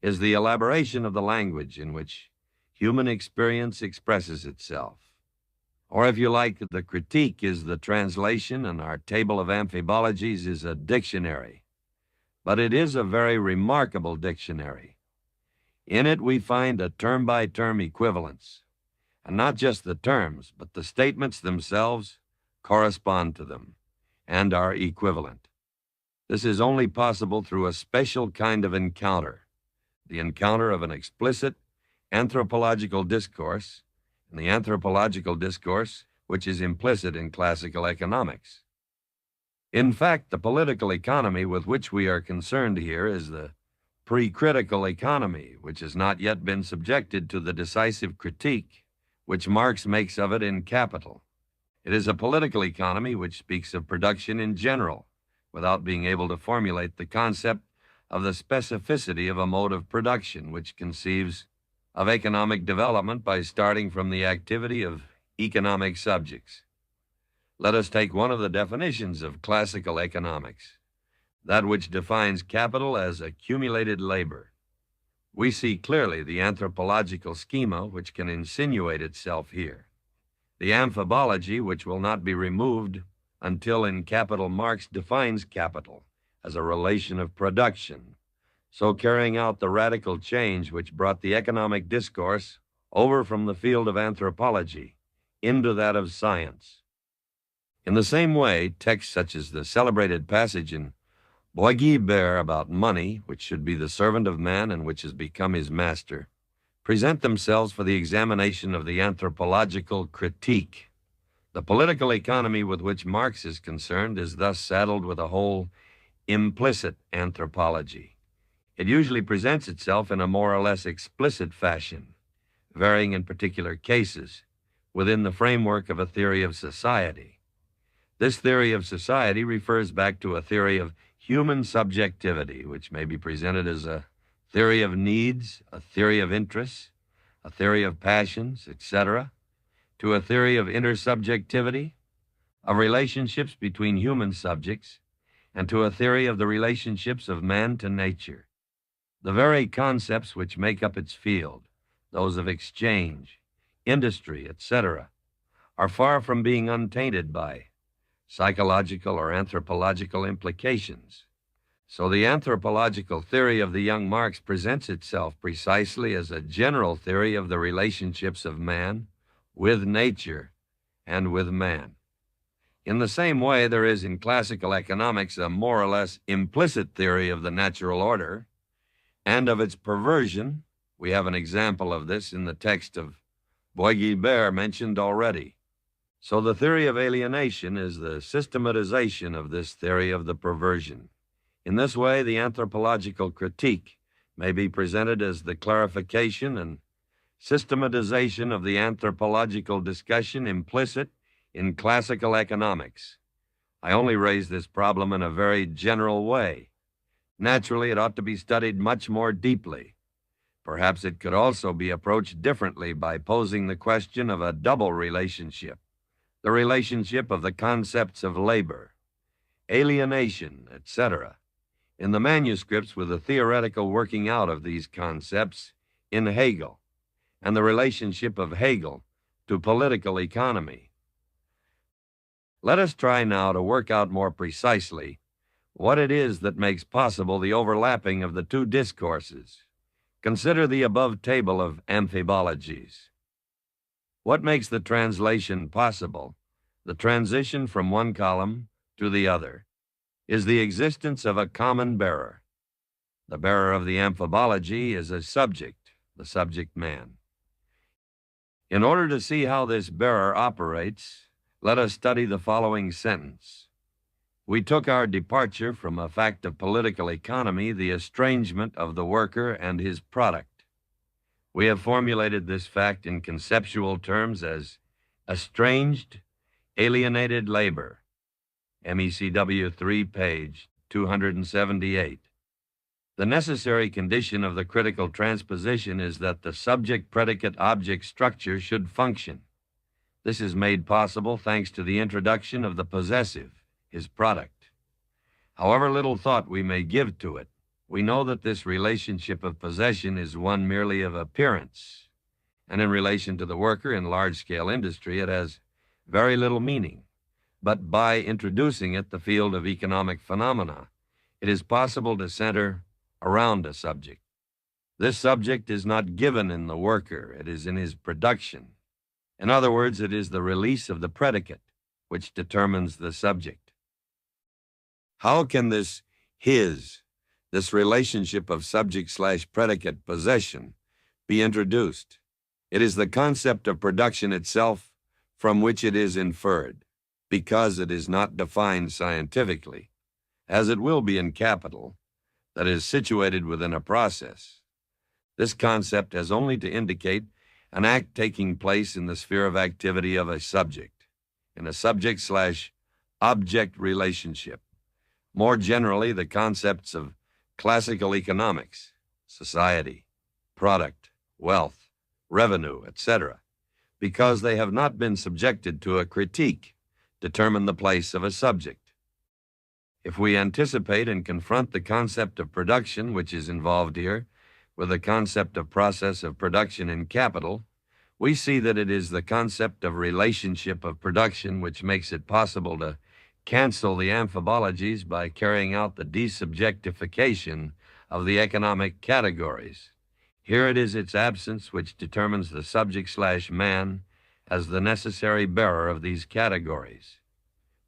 is the elaboration of the language in which human experience expresses itself. Or if you like, the critique is the translation, and our table of amphibologies is a dictionary. But it is a very remarkable dictionary. In it we find a term-by-term equivalence, and not just the terms, but the statements themselves correspond to them and are equivalent. This is only possible through a special kind of encounter, the encounter of an explicit anthropological discourse, and the anthropological discourse which is implicit in classical economics. In fact, the political economy with which we are concerned here is the pre-critical economy, which has not yet been subjected to the decisive critique which Marx makes of it in Capital. It is a political economy which speaks of production in general, without being able to formulate the concept of the specificity of a mode of production which conceives of economic development by starting from the activity of economic subjects. Let us take one of the definitions of classical economics, that which defines capital as accumulated labor. We see clearly the anthropological schema which can insinuate itself here, the amphibology which will not be removed until in Capital Marx defines capital as a relation of production, so carrying out the radical change which brought the economic discourse over from the field of anthropology into that of science. In the same way, texts such as the celebrated passage in Bois-Guilbert about money, which should be the servant of man and which has become his master, present themselves for the examination of the anthropological critique. The political economy with which Marx is concerned is thus saddled with a whole implicit anthropology. It usually presents itself in a more or less explicit fashion, varying in particular cases, within the framework of a theory of society. This theory of society refers back to a theory of human subjectivity, which may be presented as a theory of needs, a theory of interests, a theory of passions, etc., to a theory of intersubjectivity, of relationships between human subjects, and to a theory of the relationships of man to nature. The very concepts which make up its field, those of exchange, industry, etc., are far from being untainted by psychological or anthropological implications. So the anthropological theory of the young Marx presents itself precisely as a general theory of the relationships of man with nature and with man. In the same way, there is in classical economics a more or less implicit theory of the natural order and of its perversion. We have an example of this in the text of Bois-Guilbert mentioned already. So the theory of alienation is the systematization of this theory of the perversion. In this way, the anthropological critique may be presented as the clarification and systematization of the anthropological discussion implicit in classical economics. I only raise this problem in a very general way. Naturally, it ought to be studied much more deeply. Perhaps it could also be approached differently by posing the question of a double relationship, the relationship of the concepts of labor, alienation, etc., in the manuscripts with the theoretical working out of these concepts in Hegel, and the relationship of Hegel to political economy. Let us try now to work out more precisely what it is that makes possible the overlapping of the two discourses. Consider the above table of amphibologies. What makes the translation possible, the transition from one column to the other, is the existence of a common bearer. The bearer of the amphibology is a subject, the subject man. In order to see how this bearer operates, let us study the following sentence. We took our departure from a fact of political economy, the estrangement of the worker and his product. We have formulated this fact in conceptual terms as estranged, alienated labor. MECW 3, page 278. The necessary condition of the critical transposition is that the subject-predicate-object structure should function. This is made possible thanks to the introduction of the possessive, his product. However little thought we may give to it, we know that this relationship of possession is one merely of appearance, and in relation to the worker in large-scale industry it has very little meaning. But by introducing it, the field of economic phenomena, it is possible to center around a subject. This subject is not given in the worker, it is in his production. In other words, it is the release of the predicate which determines the subject. How can this relationship of subject/predicate possession, be introduced? It is the concept of production itself from which it is inferred, because it is not defined scientifically, as it will be in capital, that is situated within a process. This concept has only to indicate an act taking place in the sphere of activity of a subject, in a subject/object relationship. More generally, the concepts of classical economics, society, product, wealth, revenue, etc., because they have not been subjected to a critique, determine the place of a subject. If we anticipate and confront the concept of production, which is involved here, with the concept of process of production in capital, we see that it is the concept of relationship of production which makes it possible to cancel the amphibologies by carrying out the desubjectification of the economic categories. Here it is its absence which determines the subject/man as the necessary bearer of these categories.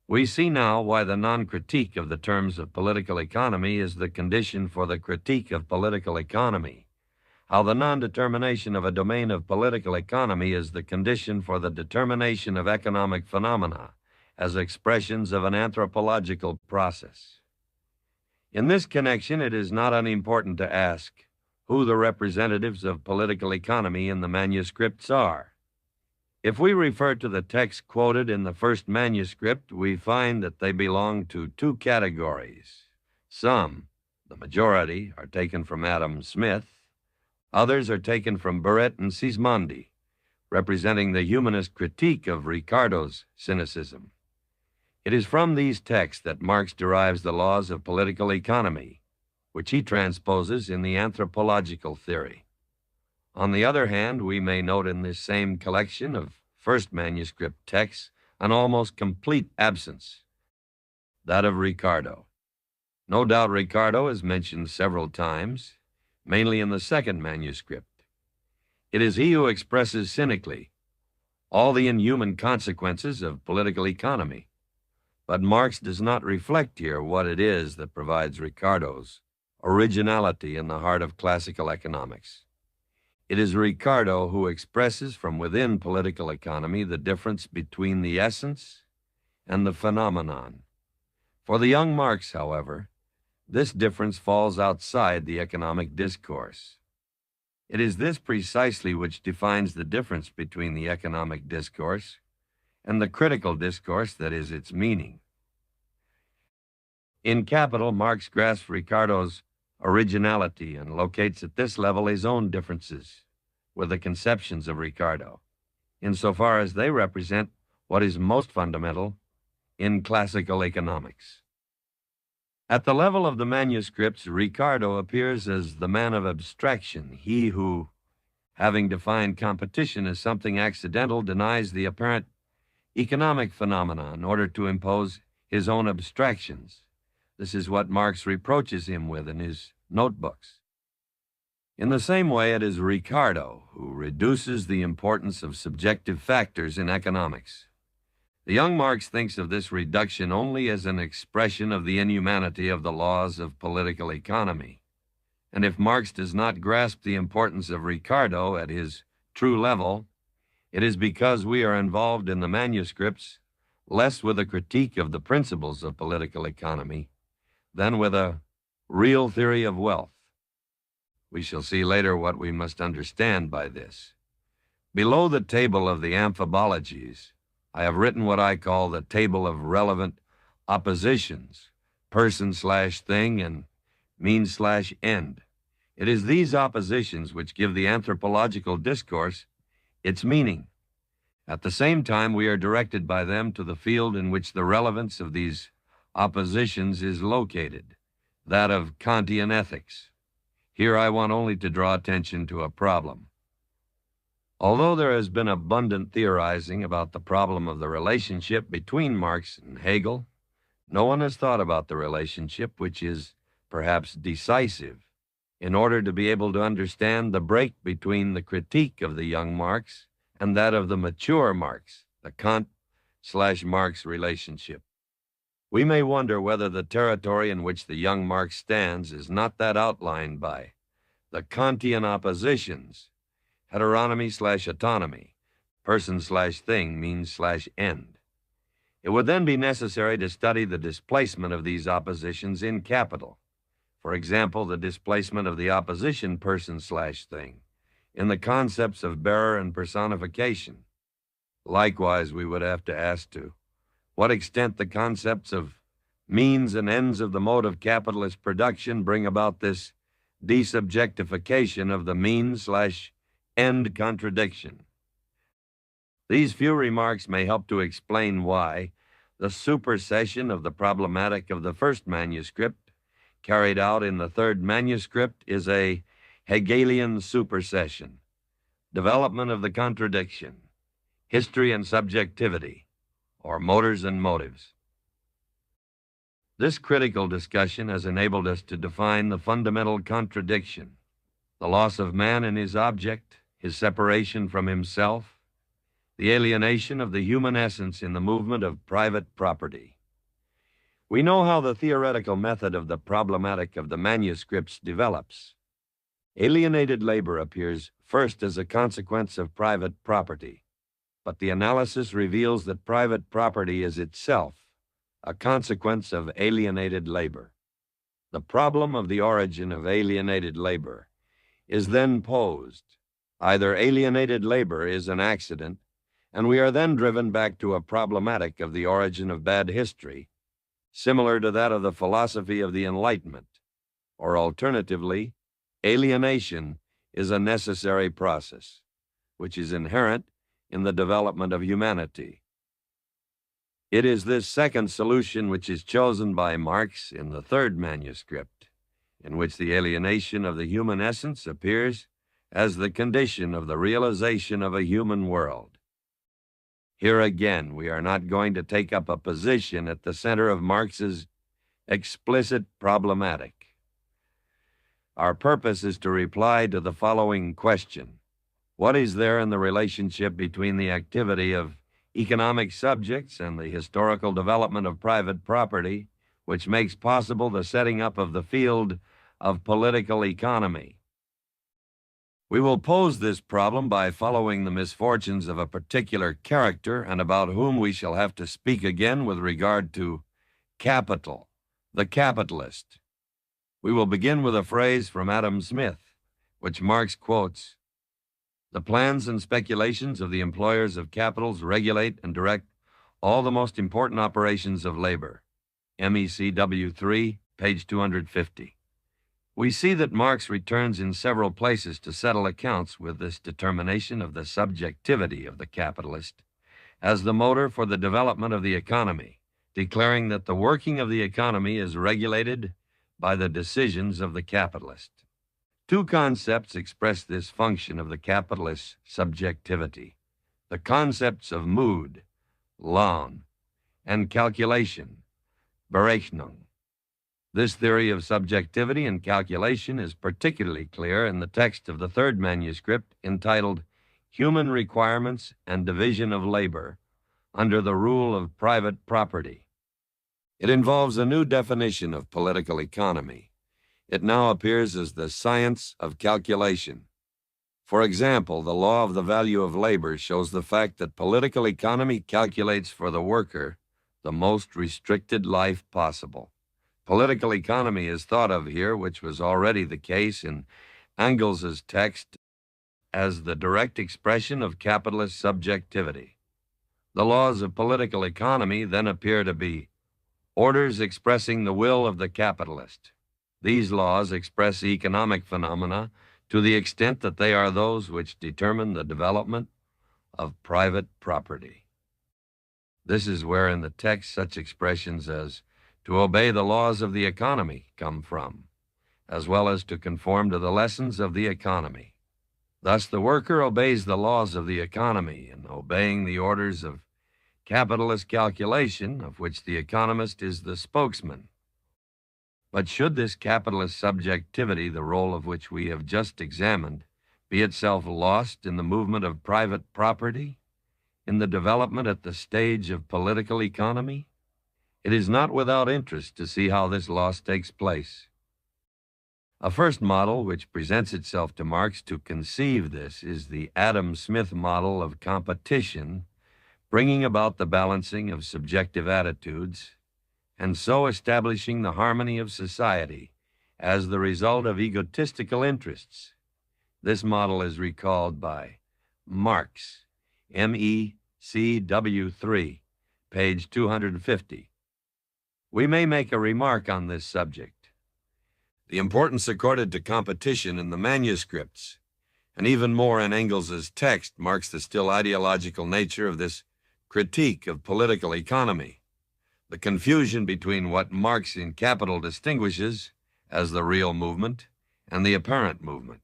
We see now why the non-critique of the terms of political economy is the condition for the critique of political economy, how the non-determination of a domain of political economy is the condition for the determination of economic phenomena as expressions of an anthropological process. In this connection, it is not unimportant to ask who the representatives of political economy in the manuscripts are. If we refer to the text quoted in the first manuscript, we find that they belong to two categories. Some, the majority, are taken from Adam Smith. Others are taken from Barrett and Sismondi, representing the humanist critique of Ricardo's cynicism. It is from these texts that Marx derives the laws of political economy, which he transposes in the anthropological theory. On the other hand, we may note in this same collection of first manuscript texts an almost complete absence, that of Ricardo. No doubt Ricardo is mentioned several times, mainly in the second manuscript. It is he who expresses cynically all the inhuman consequences of political economy. But Marx does not reflect here what it is that provides Ricardo's originality in the heart of classical economics. It is Ricardo who expresses from within political economy the difference between the essence and the phenomenon. For the young Marx, however, this difference falls outside the economic discourse. It is this precisely which defines the difference between the economic discourse and the critical discourse that is its meaning. In Capital, Marx grasps Ricardo's originality and locates at this level his own differences with the conceptions of Ricardo, insofar as they represent what is most fundamental in classical economics. At the level of the manuscripts, Ricardo appears as the man of abstraction, he who, having defined competition as something accidental, denies the apparent economic phenomena in order to impose his own abstractions. This is what Marx reproaches him with in his notebooks. In the same way, it is Ricardo who reduces the importance of subjective factors in economics. The young Marx thinks of this reduction only as an expression of the inhumanity of the laws of political economy. And if Marx does not grasp the importance of Ricardo at his true level, it is because we are involved in the manuscripts less with a critique of the principles of political economy than with a real theory of wealth. We shall see later what we must understand by this. Below the table of the amphibologies, I have written what I call the table of relevant oppositions, person/thing and means/end. It is these oppositions which give the anthropological discourse its meaning. At the same time, we are directed by them to the field in which the relevance of these oppositions is located, that of Kantian ethics. Here I want only to draw attention to a problem. Although there has been abundant theorizing about the problem of the relationship between Marx and Hegel, no one has thought about the relationship which is perhaps decisive in order to be able to understand the break between the critique of the young Marx and that of the mature Marx, the Kant/Marx relationship. We may wonder whether the territory in which the young Marx stands is not that outlined by the Kantian oppositions, heteronomy/autonomy, person/thing, means/end. It would then be necessary to study the displacement of these oppositions in capital. For example, the displacement of the opposition person/thing in the concepts of bearer and personification. Likewise, we would have to ask to what extent the concepts of means and ends of the mode of capitalist production bring about this desubjectification of the means/end contradiction. These few remarks may help to explain why the supersession of the problematic of the first manuscript carried out in the third manuscript is a Hegelian supersession, development of the contradiction, history and subjectivity, or motors and motives. This critical discussion has enabled us to define the fundamental contradiction, the loss of man in his object, his separation from himself, the alienation of the human essence in the movement of private property. We know how the theoretical method of the problematic of the manuscripts develops. Alienated labor appears first as a consequence of private property, but the analysis reveals that private property is itself a consequence of alienated labor. The problem of the origin of alienated labor is then posed. Either alienated labor is an accident, and we are then driven back to a problematic of the origin of bad history, similar to that of the philosophy of the Enlightenment, or alternatively, alienation is a necessary process, which is inherent in the development of humanity. It is this second solution which is chosen by Marx in the third manuscript, in which the alienation of the human essence appears as the condition of the realization of a human world. Here again, we are not going to take up a position at the center of Marx's explicit problematic. Our purpose is to reply to the following question: what is there in the relationship between the activity of economic subjects and the historical development of private property, which makes possible the setting up of the field of political economy? We will pose this problem by following the misfortunes of a particular character and about whom we shall have to speak again with regard to capital, the capitalist. We will begin with a phrase from Adam Smith, which Marx quotes: "The plans and speculations of the employers of capitals regulate and direct all the most important operations of labor." MECW 3, page 250. We see that Marx returns in several places to settle accounts with this determination of the subjectivity of the capitalist as the motor for the development of the economy, declaring that the working of the economy is regulated by the decisions of the capitalist. Two concepts express this function of the capitalist's subjectivity: the concepts of mood, Lohn, and calculation, Berechnung. This theory of subjectivity and calculation is particularly clear in the text of the third manuscript entitled Human Requirements and Division of Labor under the Rule of Private Property. It involves a new definition of political economy. It now appears as the science of calculation. For example, the law of the value of labor shows the fact that political economy calculates for the worker the most restricted life possible. Political economy is thought of here, which was already the case in Engels's text, as the direct expression of capitalist subjectivity. The laws of political economy then appear to be orders expressing the will of the capitalist. These laws express economic phenomena to the extent that they are those which determine the development of private property. This is where in the text such expressions as to obey the laws of the economy come from, as well as to conform to the lessons of the economy. Thus, the worker obeys the laws of the economy in obeying the orders of capitalist calculation, of which the economist is the spokesman. But should this capitalist subjectivity, the role of which we have just examined, be itself lost in the movement of private property, in the development at the stage of political economy? It is not without interest to see how this loss takes place. A first model which presents itself to Marx to conceive this is the Adam Smith model of competition, bringing about the balancing of subjective attitudes, and so establishing the harmony of society as the result of egotistical interests. This model is recalled by Marx, MECW3, page 250. We may make a remark on this subject. The importance accorded to competition in the manuscripts, and even more in Engels's text, marks the still ideological nature of this critique of political economy. The confusion between what Marx in Capital distinguishes as the real movement and the apparent movement.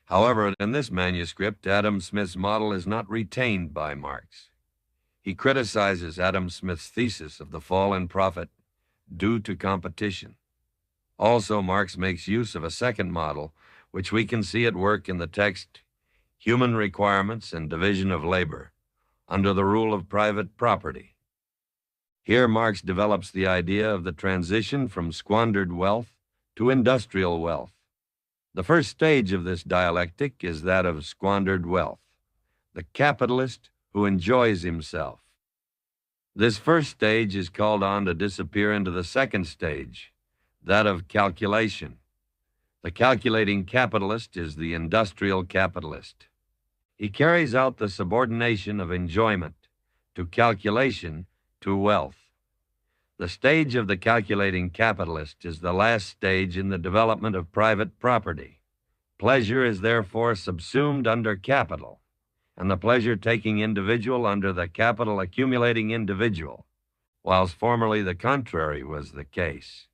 However, in this manuscript, Adam Smith's model is not retained by Marx. He criticizes Adam Smith's thesis of the fall in profit due to competition. Also, Marx makes use of a second model, which we can see at work in the text Human Requirements and Division of Labor under the Rule of Private Property. Here, Marx develops the idea of the transition from squandered wealth to industrial wealth. The first stage of this dialectic is that of squandered wealth, the capitalist who enjoys himself. This first stage is called on to disappear into the second stage, that of calculation. The calculating capitalist is the industrial capitalist. He carries out the subordination of enjoyment to calculation to wealth. The stage of the calculating capitalist is the last stage in the development of private property. Pleasure is therefore subsumed under capital, and the pleasure-taking individual under the capital-accumulating individual, whilst formerly the contrary was the case.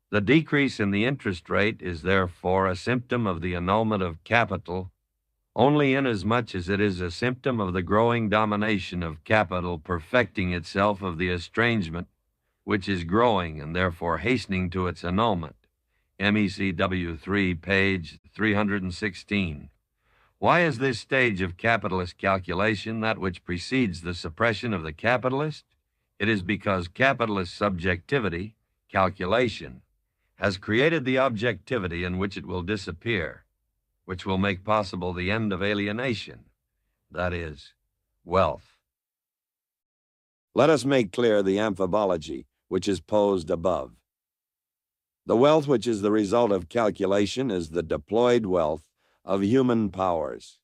The decrease in the interest rate is therefore a symptom of the annulment of capital, only inasmuch as it is a symptom of the growing domination of capital perfecting itself of the estrangement which is growing and therefore hastening to its annulment. MECW 3, page 316. Why is this stage of capitalist calculation that which precedes the suppression of the capitalist? It is because capitalist subjectivity, calculation, has created the objectivity in which it will disappear, which will make possible the end of alienation, that is, wealth. Let us make clear the amphibology which is posed above. The wealth which is the result of calculation is the deployed wealth of human powers.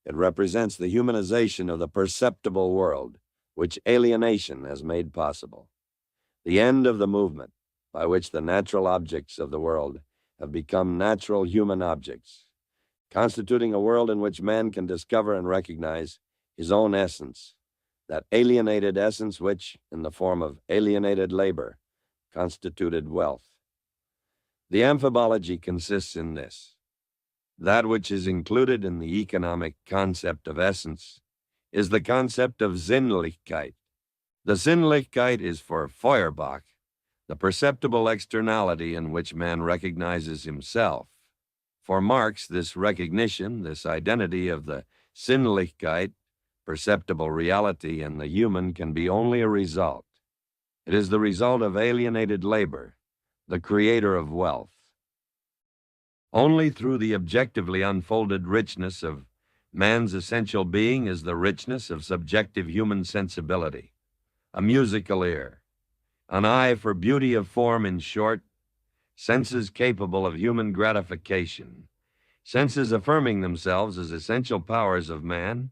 It represents the humanization of the perceptible world, which alienation has made possible. The end of the movement by which the natural objects of the world have become natural human objects, constituting a world in which man can discover and recognize his own essence, that alienated essence which, in the form of alienated labor, constituted wealth. The amphibology consists in this. That which is included in the economic concept of essence is the concept of Sinnlichkeit. The Sinnlichkeit is for Feuerbach the perceptible externality in which man recognizes himself. For Marx, this recognition, this identity of the Sinnlichkeit, perceptible reality in the human, can be only a result. It is the result of alienated labor, the creator of wealth. Only through the objectively unfolded richness of man's essential being is the richness of subjective human sensibility, a musical ear, an eye for beauty of form, in short, senses capable of human gratification, senses affirming themselves as essential powers of man,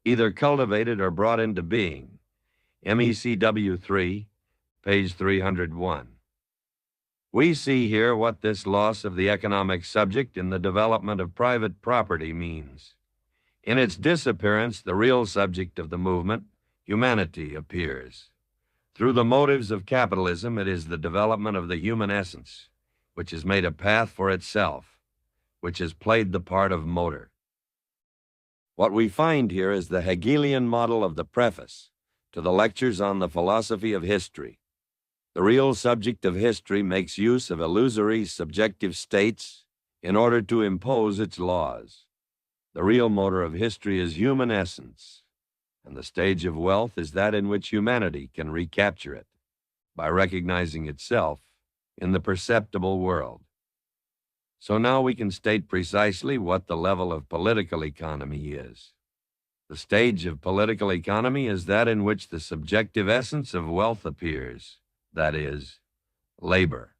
either cultivated or brought into being. MECW 3, page 301. We see here what this loss of the economic subject in the development of private property means. In its disappearance, the real subject of the movement, humanity, appears. Through the motives of capitalism, it is the development of the human essence, which has made a path for itself, which has played the part of motor. What we find here is the Hegelian model of the preface to the lectures on the philosophy of history. The real subject of history makes use of illusory subjective states in order to impose its laws. The real motor of history is human essence, and the stage of wealth is that in which humanity can recapture it by recognizing itself in the perceptible world. So now we can state precisely what the level of political economy is. The stage of political economy is that in which the subjective essence of wealth appears, that is, labor.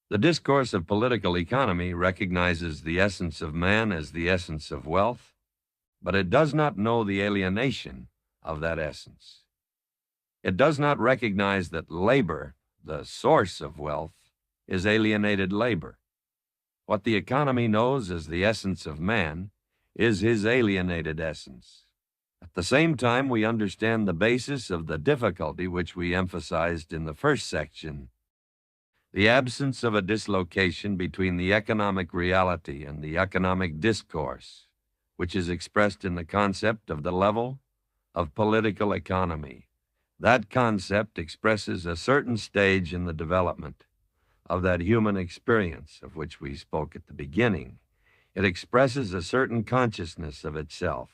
The discourse of political economy recognizes the essence of man as the essence of wealth, but it does not know the alienation of that essence. It does not recognize that labor, the source of wealth, is alienated labor. What the economy knows as the essence of man is his alienated essence. At the same time, we understand the basis of the difficulty which we emphasized in the first section, the absence of a dislocation between the economic reality and the economic discourse, which is expressed in the concept of the level of political economy. That concept expresses a certain stage in the development of that human experience of which we spoke at the beginning. It expresses a certain consciousness of itself,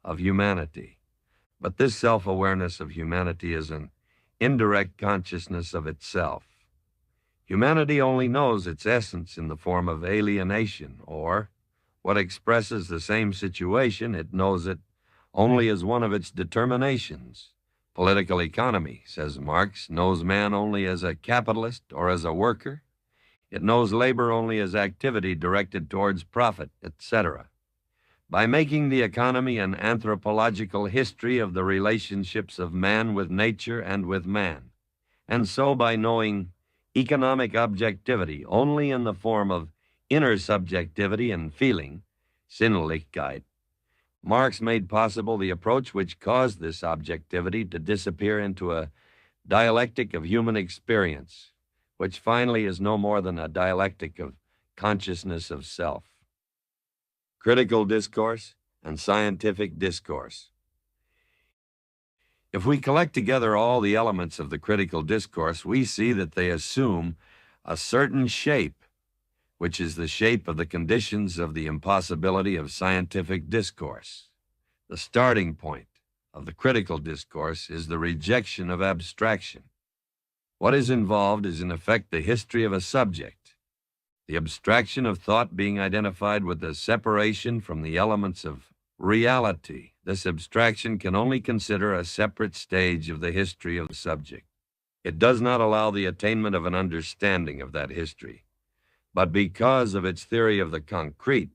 of humanity. But this self-awareness of humanity is an indirect consciousness of itself. Humanity only knows its essence in the form of alienation, or, what expresses the same situation, it knows it only as one of its determinations. Political economy, says Marx, knows man only as a capitalist or as a worker. It knows labor only as activity directed towards profit, etc. By making the economy an anthropological history of the relationships of man with nature and with man, and so by knowing economic objectivity only in the form of inner subjectivity and feeling, Sinnlichkeit, Marx made possible the approach which caused this objectivity to disappear into a dialectic of human experience, which finally is no more than a dialectic of consciousness of self. Critical discourse and scientific discourse. If we collect together all the elements of the critical discourse, we see that they assume a certain shape, which is the shape of the conditions of the impossibility of scientific discourse. The starting point of the critical discourse is the rejection of abstraction. What is involved is, in effect, the history of a subject, the abstraction of thought being identified with the separation from the elements of reality. This abstraction can only consider a separate stage of the history of the subject. It does not allow the attainment of an understanding of that history. But because of its theory of the concrete,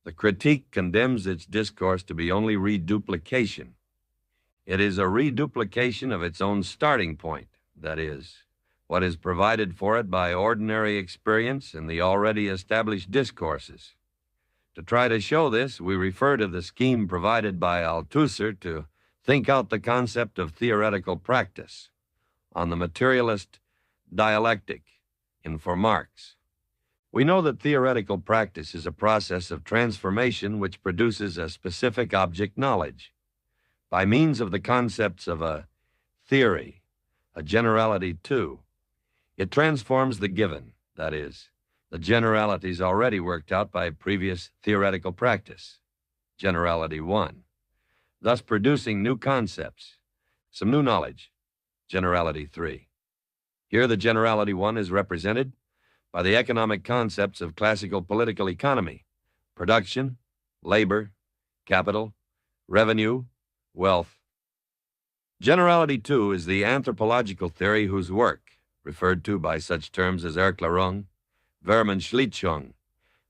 the critique condemns its discourse to be only reduplication. It is a reduplication of its own starting point, that is, what is provided for it by ordinary experience in the already established discourses. To try to show this, we refer to the scheme provided by Althusser to Think out the concept of theoretical practice on the materialist dialectic in for Marx. We know that theoretical practice is a process of transformation which produces a specific object knowledge. By means of the concepts of a theory, a generality too, it transforms the given, that is, the generalities already worked out by previous theoretical practice, generality 1, thus producing new concepts, some new knowledge, generality 3. Here the generality 1 is represented by the economic concepts of classical political economy: production, labor, capital, revenue, wealth. Generality 2 is the anthropological theory whose work, referred to by such terms as Erklärung, Vermenschlichung,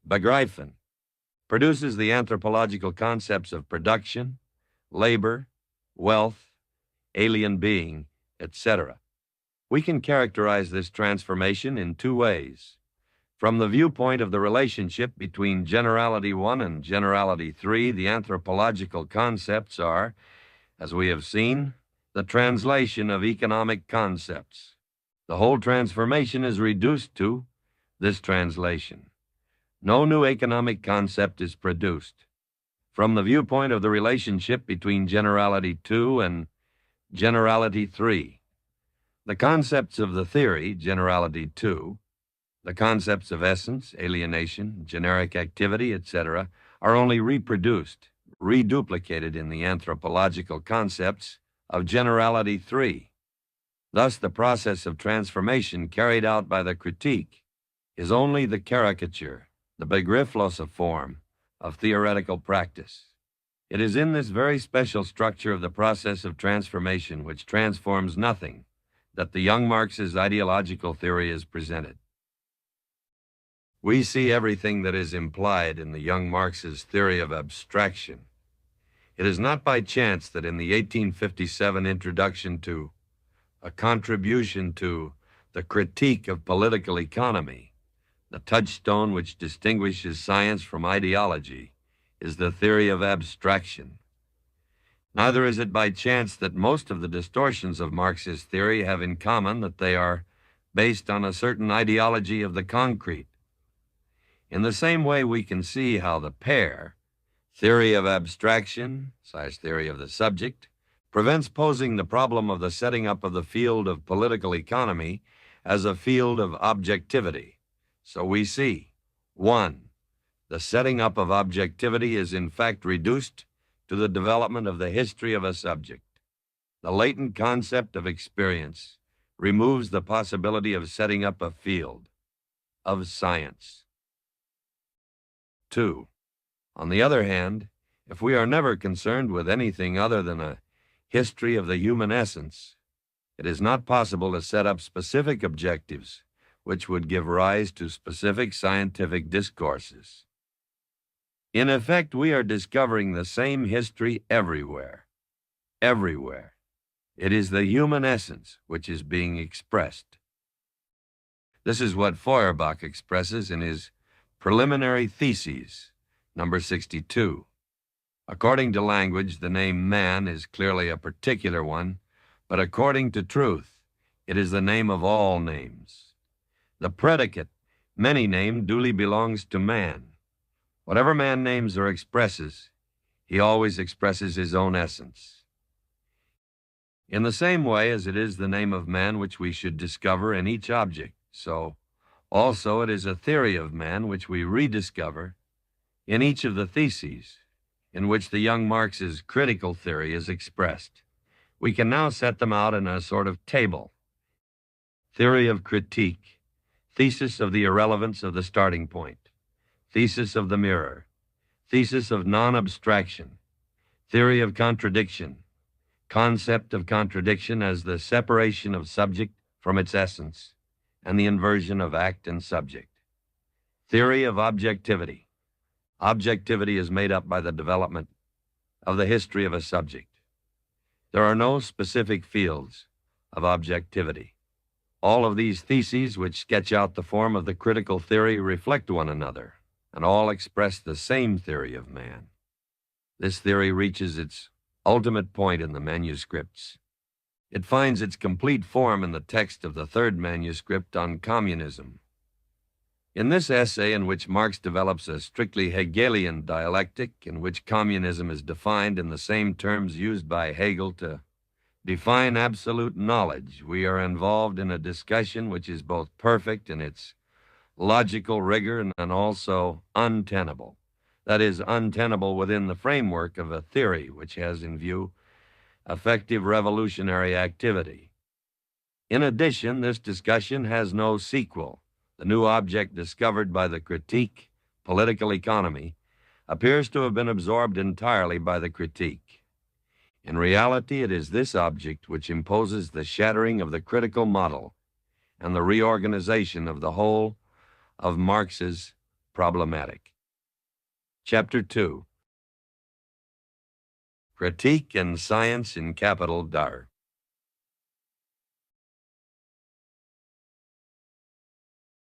Begreifen, produces the anthropological concepts of production, labor, wealth, alien being, etc. We can characterize this transformation in two ways. From the viewpoint of the relationship between Generality 1 and Generality 3, the anthropological concepts are, as we have seen, the translation of economic concepts. The whole transformation is reduced to this translation. No new economic concept is produced. From the viewpoint of the relationship between Generality 2 and Generality 3, the concepts of the theory, Generality 2, the concepts of essence, alienation, generic activity, etc., are only reproduced, reduplicated in the anthropological concepts of Generality 3. Thus, the process of transformation carried out by the critique is only the caricature, the begrifflose form of theoretical practice. It is in this very special structure of the process of transformation, which transforms nothing, that the young Marx's ideological theory is presented. We see everything that is implied in the young Marx's theory of abstraction. It is not by chance that in the 1857 introduction to A Contribution to the Critique of Political Economy, the touchstone which distinguishes science from ideology is the theory of abstraction. Neither is it by chance that most of the distortions of Marx's theory have in common that they are based on a certain ideology of the concrete. In the same way, we can see how the pair, theory of abstraction / theory of the subject, prevents posing the problem of the setting up of the field of political economy as a field of objectivity. So we see, 1, the setting up of objectivity is in fact reduced to the development of the history of a subject. The latent concept of experience removes the possibility of setting up a field of science. 2. On the other hand, if we are never concerned with anything other than a history of the human essence, it is not possible to set up specific objectives which would give rise to specific scientific discourses. In effect, we are discovering the same history everywhere. Everywhere. It is the human essence which is being expressed. This is what Feuerbach expresses in his Preliminary Theses, number 62. According to language, the name man is clearly a particular one, but according to truth, it is the name of all names. The predicate, many named, duly belongs to man. Whatever man names or expresses, he always expresses his own essence. In the same way as it is the name of man which we should discover in each object, so also it is a theory of man which we rediscover in each of the theses in which the young Marx's critical theory is expressed. We can now set them out in a sort of table. Theory of critique, thesis of the irrelevance of the starting point, thesis of the mirror, thesis of non-abstraction, theory of contradiction, concept of contradiction as the separation of subject from its essence and the inversion of act and subject, theory of objectivity. Objectivity is made up by the development of the history of a subject. There are no specific fields of objectivity. All of these theses which sketch out the form of the critical theory reflect one another, and all express the same theory of man. This theory reaches its ultimate point in the manuscripts. It finds its complete form in the text of the third manuscript on communism. In this essay, in which Marx develops a strictly Hegelian dialectic in which communism is defined in the same terms used by Hegel to define absolute knowledge, we are involved in a discussion which is both perfect in its logical rigor and also untenable. That is, untenable within the framework of a theory which has in view effective revolutionary activity. In addition, this discussion has no sequel. The new object discovered by the critique, political economy, appears to have been absorbed entirely by the critique. In reality, it is this object which imposes the shattering of the critical model and the reorganization of the whole of Marx's problematic. Chapter 2. Critique and Science in Capital Dar.